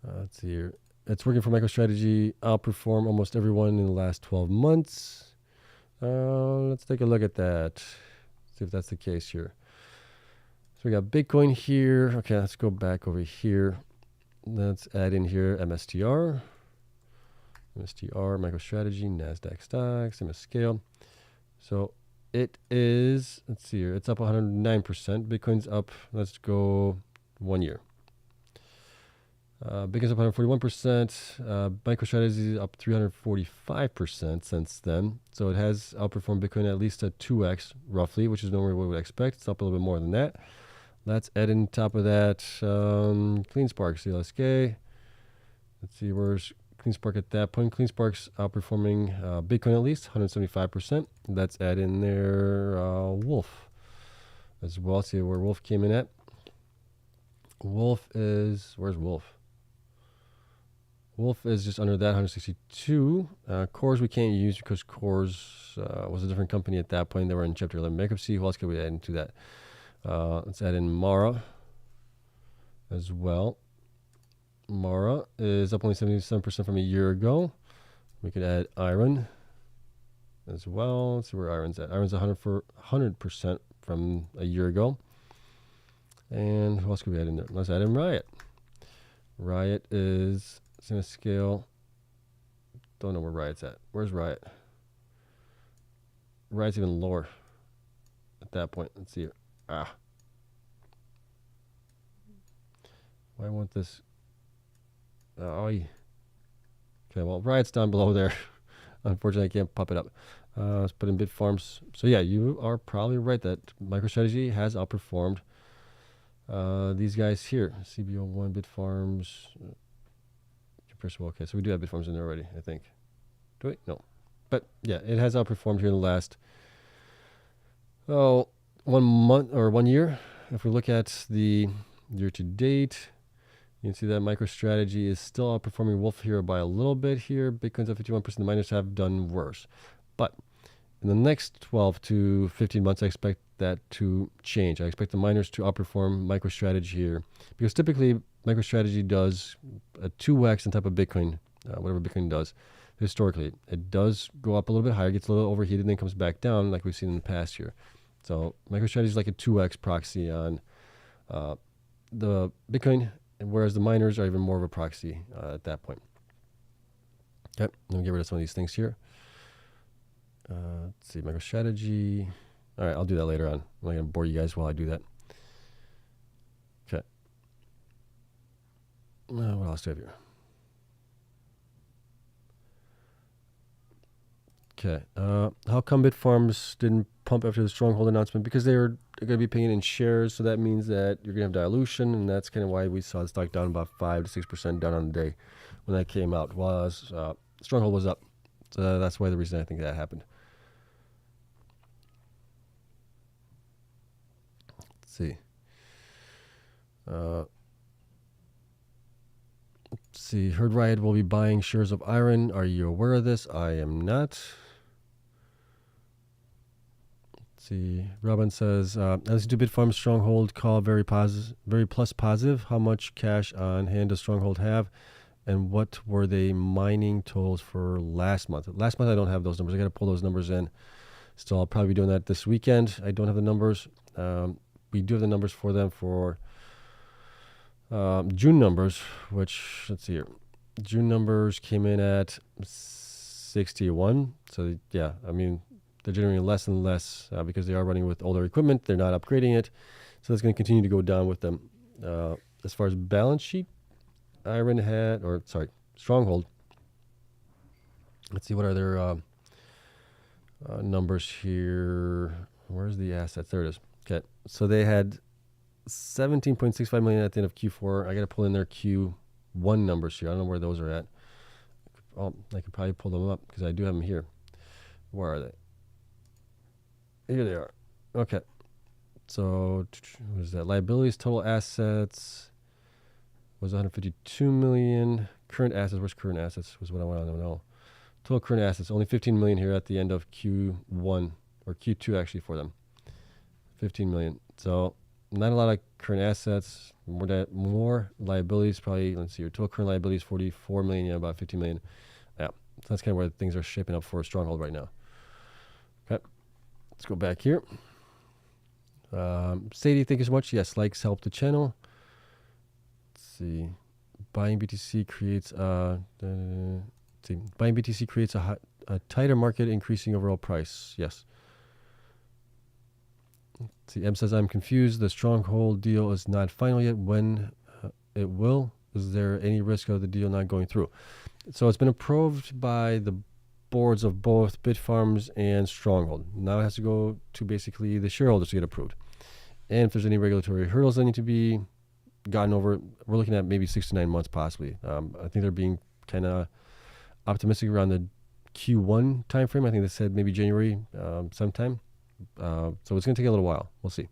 Let's see here. It's working for MicroStrategy. Outperform almost everyone in the last 12 months. Let's take a look at that. See if that's the case here. So we got Bitcoin here. Okay, let's go back over here. Let's add in here MSTR. MSTR, MicroStrategy, NASDAQ stocks, MS scale. So it is, let's see here, it's up 109%. Bitcoin's up, let's go 1 year. Bitcoin's up 141%. MicroStrategy is up 345% since then. So it has outperformed Bitcoin at least at 2x roughly, which is normally what we would expect. It's up a little bit more than that. Let's add in top of that Cleanspark, CLSK. Let's see, where's Cleanspark at that point? Cleanspark's outperforming Bitcoin at least, 175%. Let's add in there Wolf as well. See where Wolf came in at. Wolf is, where's Wolf? Wolf is just under that, 162. CORZ we can't use because CORZ was a different company at that point. They were in Chapter 11 bankruptcy. Who else could we add into that? Let's add in Mara as well. Mara is up only 77% from a year ago. We could add IREN as well. Let's see where IREN's at. IREN's 100% from a year ago. And who else could we add in there? Let's add in Riot. Riot is in a scale. Don't know where Riot's at. Where's Riot? Riot's even lower at that point. Let's see here. Why won't this? Okay, well, Riot's down below there. Unfortunately, I can't pop it up. Let's put in Bitfarms. So yeah, you are probably right that MicroStrategy has outperformed these guys here. CBO1, Bitfarms. Okay, so we do have Bitfarms in there already, I think. Do we? No. But yeah, it has outperformed here in the last 1 month or 1 year. If we look at the year to date, you can see that MicroStrategy is still outperforming Wolf here by a little bit here. Bitcoin's up 51%. The miners have done worse. But in the next 12 to 15 months, I expect that to change. I expect the miners to outperform MicroStrategy here because typically MicroStrategy does a 2x on top of Bitcoin, whatever Bitcoin does. Historically, it does go up a little bit higher, gets a little overheated, and then comes back down like we've seen in the past year. So MicroStrategy is like a 2x proxy on the Bitcoin, whereas the miners are even more of a proxy at that point. Okay, let me get rid of some of these things here. Let's see, MicroStrategy. All right, I'll do that later on. I'm not going to bore you guys while I do that. Okay. What else do I have here? Okay. How come Bitfarms didn't pump after the Stronghold announcement? Because they were going to be paying in shares, so that means that you're going to have dilution, and that's kind of why we saw the stock down about 5 to 6% down on the day when that came out, while Stronghold was up. So that's why the reason I think that happened. Let's see. Let's see. Heard Riot will be buying shares of IREN. Are you aware of this? I am not. Let's see. Robin says, as to Bitfarms Stronghold call very plus positive. How much cash on hand does Stronghold have? And what were they mining totals for last month? Last month, I don't have those numbers. I got to pull those numbers in. Still, I'll probably be doing that this weekend. I don't have the numbers. We do have the numbers for them for June numbers, which, let's see here. June numbers came in at 61. So, yeah, I mean, they're generating less and less because they are running with older equipment. They're not upgrading it. So it's going to continue to go down with them. As far as balance sheet, IREN had, or sorry, Stronghold. Let's see, what are their numbers here? Where's the assets? There it is. Okay, so they had 17.65 million at the end of Q4. I got to pull in their Q1 numbers here. I don't know where those are at. Oh, I could probably pull them up because I do have them here. Where are they? Here they are. Okay. So, what is that? Liabilities, total assets was 152 million. Current assets, where's current assets? Was what I want to know. Total current assets, only 15 million here at the end of Q1, or Q2 actually for them. 15 million. So, not a lot of current assets. More liabilities, probably, let's see, your total current liabilities, 44 million, yeah, about 15 million. Yeah, so that's kind of where things are shaping up for a Stronghold right now. Okay, let's go back here. Sadie, thank you so much. Yes, likes help the channel. Let's see. Buying BTC creates buying BTC creates a tighter market, increasing overall price. Yes. Let's see. M says, I'm confused. The Stronghold deal is not final yet. When it will? Is there any risk of the deal not going through? So it's been approved by the boards of both Bitfarms and Stronghold. Now it has to go to basically the shareholders to get approved. And if there's any regulatory hurdles that need to be gotten over, we're looking at maybe 6 to 9 months possibly. I think they're being kind of optimistic around the Q1 timeframe. I think they said maybe January sometime. So it's going to take a little while. We'll see.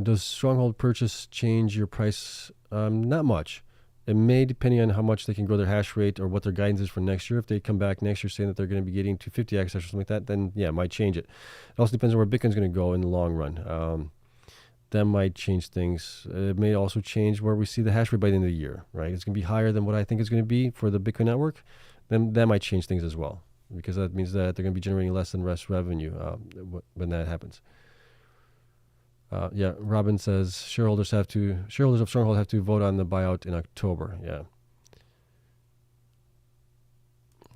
Does Stronghold purchase change your price? Not much. It may, depending on how much they can grow their hash rate or what their guidance is for next year. If they come back next year saying that they're going to be getting to 50 exahash or something like that, then yeah, it might change it. It also depends on where Bitcoin's going to go in the long run. That might change things. It may also change where we see the hash rate by the end of the year, right? It's going to be higher than what I think it's going to be for the Bitcoin network. Then that might change things as well, because that means that they're going to be generating less than rest revenue when that happens. Yeah, Robin says shareholders of Stronghold have to vote on the buyout in October. Yeah.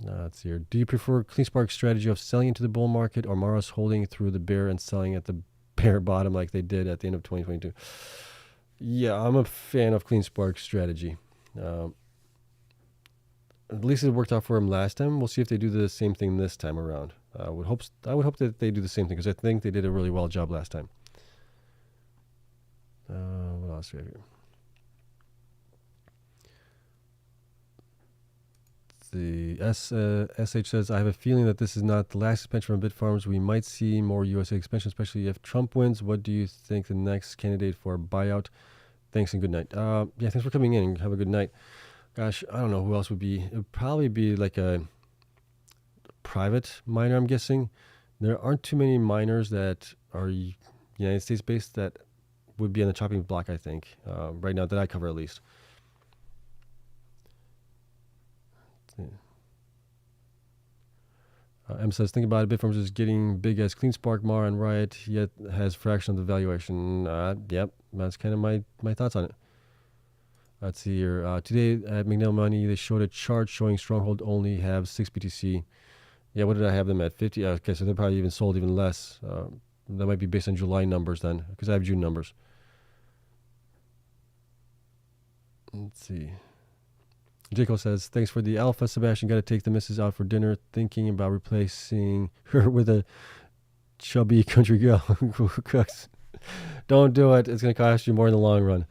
Let's see here. Do you prefer Cleanspark's strategy of selling into the bull market or Mara's holding through the bear and selling at the bear bottom like they did at the end of 2022? Yeah, I'm a fan of Cleanspark's strategy. At least it worked out for them last time. We'll see if they do the same thing this time around. I would hope that they do the same thing, because I think they did a really well job last time. What else do we have here? The SH says, I have a feeling that this is not the last expansion from Bitfarms. We might see more USA expansion, especially if Trump wins. What do you think the next candidate for a buyout? Thanks and good night. Yeah, thanks for coming in. Have a good night. Gosh, I don't know who else would be. It would probably be like a private miner, I'm guessing. There aren't too many miners that are United States based that would be on the chopping block, I think, right now that I cover at least. M says, think about it. Bitfarms is getting big as CleanSpark, Mar, and Riot, yet has fraction of the valuation. Yep, that's kind of my thoughts on it. Let's see here. Today at McNeil Money, they showed a chart showing Stronghold only have 6 BTC. Yeah, what did I have them at? 50? Okay, so they probably even sold even less. That might be based on July numbers then, because I have June numbers. Let's see. Jaco says, thanks for the alpha, Sebastian. Got to take the missus out for dinner. Thinking about replacing her with a chubby country girl who cooks. Don't do it. It's going to cost you more in the long run.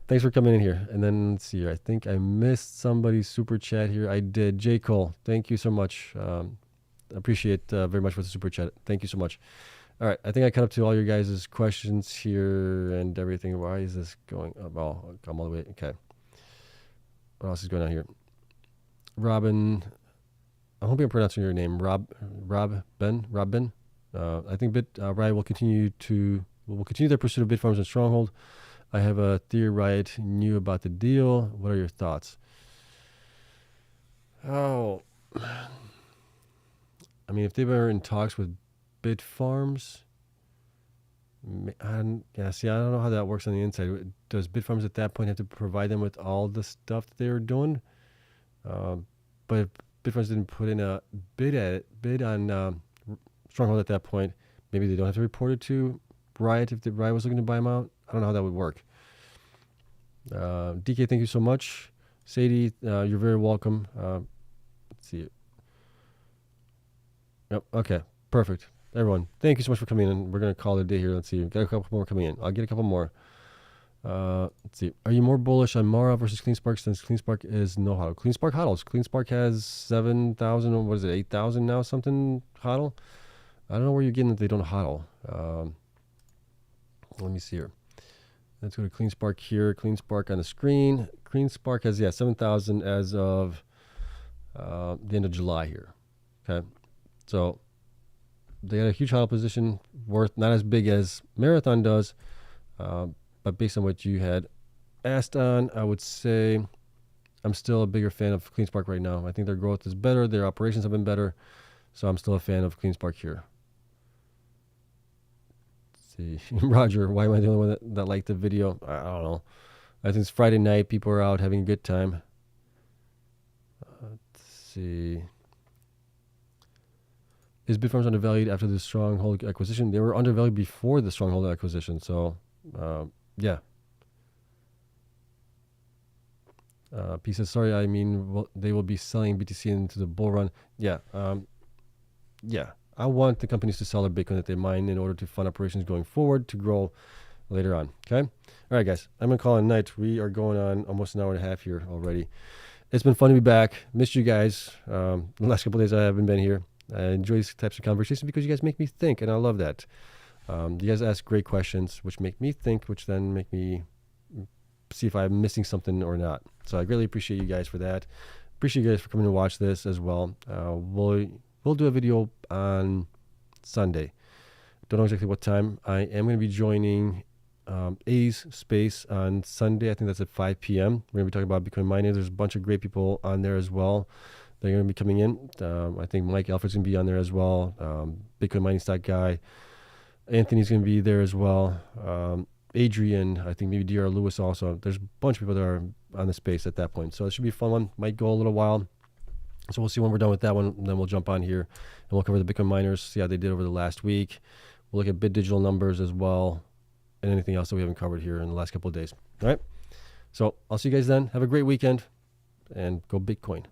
Thanks for coming in here. And then, let's see here. I think I missed somebody's super chat here. I did. J. Cole, thank you so much. Appreciate very much for the super chat. Thank you so much. All right. I think I caught up to all your guys' questions here and everything. Why is this going up? Oh, I'm all the way. Okay. What else is going on here? Robin, I hope I'm pronouncing your name. Rob Ben. I think Riot will continue their pursuit of Bitfarms and Stronghold. I have a theory Riot knew about the deal. What are your thoughts? Oh, I mean, if they were in talks with Bitfarms, yeah, see, I don't know how that works on the inside. Does Bitfarms at that point have to provide them with all the stuff that they were doing? But Bitfarms didn't put in a bid on Stronghold at that point. Maybe they don't have to report it to Riot if the Riot was looking to buy them out. I don't know how that would work. DK, thank you so much. Sadie, you're very welcome. Let's see. Yep. Okay. Perfect. Everyone, thank you so much for coming in. We're gonna call it a day here. Let's see. Got a couple more coming in. I'll get a couple more. Let's see. Are you more bullish on Mara versus Cleanspark since Cleanspark is no hodl? Cleanspark hodls. Cleanspark has 7,000. What is it? 8,000 now. Something hodl. I don't know where you're getting that they don't hodl. Let me see here. Let's go to Cleanspark here. Cleanspark on the screen. Cleanspark has 7,000 as of the end of July here. Okay, so they got a huge hodl position, worth not as big as Marathon does, but based on what you had asked on, I would say I'm still a bigger fan of Cleanspark right now. I think their growth is better, their operations have been better, so I'm still a fan of Cleanspark here. Let's see, Roger, why am I the only one that liked the video? I don't know. I think it's Friday night, people are out having a good time. Let's see. Is Bitfarms undervalued after the Stronghold acquisition? They were undervalued before the Stronghold acquisition, so yeah. P says, sorry, I mean, they will be selling BTC into the bull run. Yeah, yeah. I want the companies to sell their Bitcoin that they mine in order to fund operations going forward to grow later on. Okay? All right, guys. I'm going to call it a night. We are going on almost an hour and a half here already. It's been fun to be back. Missed you guys. The last couple of days I haven't been here. I enjoy these types of conversations because you guys make me think, and I love that. You guys ask great questions, which make me think, which then make me see if I'm missing something or not. So I greatly appreciate you guys for that. Appreciate you guys for coming to watch this as well. We'll do a video on Sunday. Don't know exactly what time. I am going to be joining A's space on Sunday. I think that's at 5 p.m. We're going to be talking about Bitcoin mining. There's a bunch of great people on there as well. They're going to be coming in. I think Mike Alfred's going to be on there as well. Bitcoin mining stock guy. Anthony's going to be there as well. Adrian, I think maybe DR Lewis also. There's a bunch of people that are on the space at that point. So it should be a fun one. Might go a little while. So we'll see when we're done with that one. And then we'll jump on here and we'll cover the Bitcoin miners, see how they did over the last week. We'll look at BitDigital numbers as well and anything else that we haven't covered here in the last couple of days. All right. So I'll see you guys then. Have a great weekend and go Bitcoin.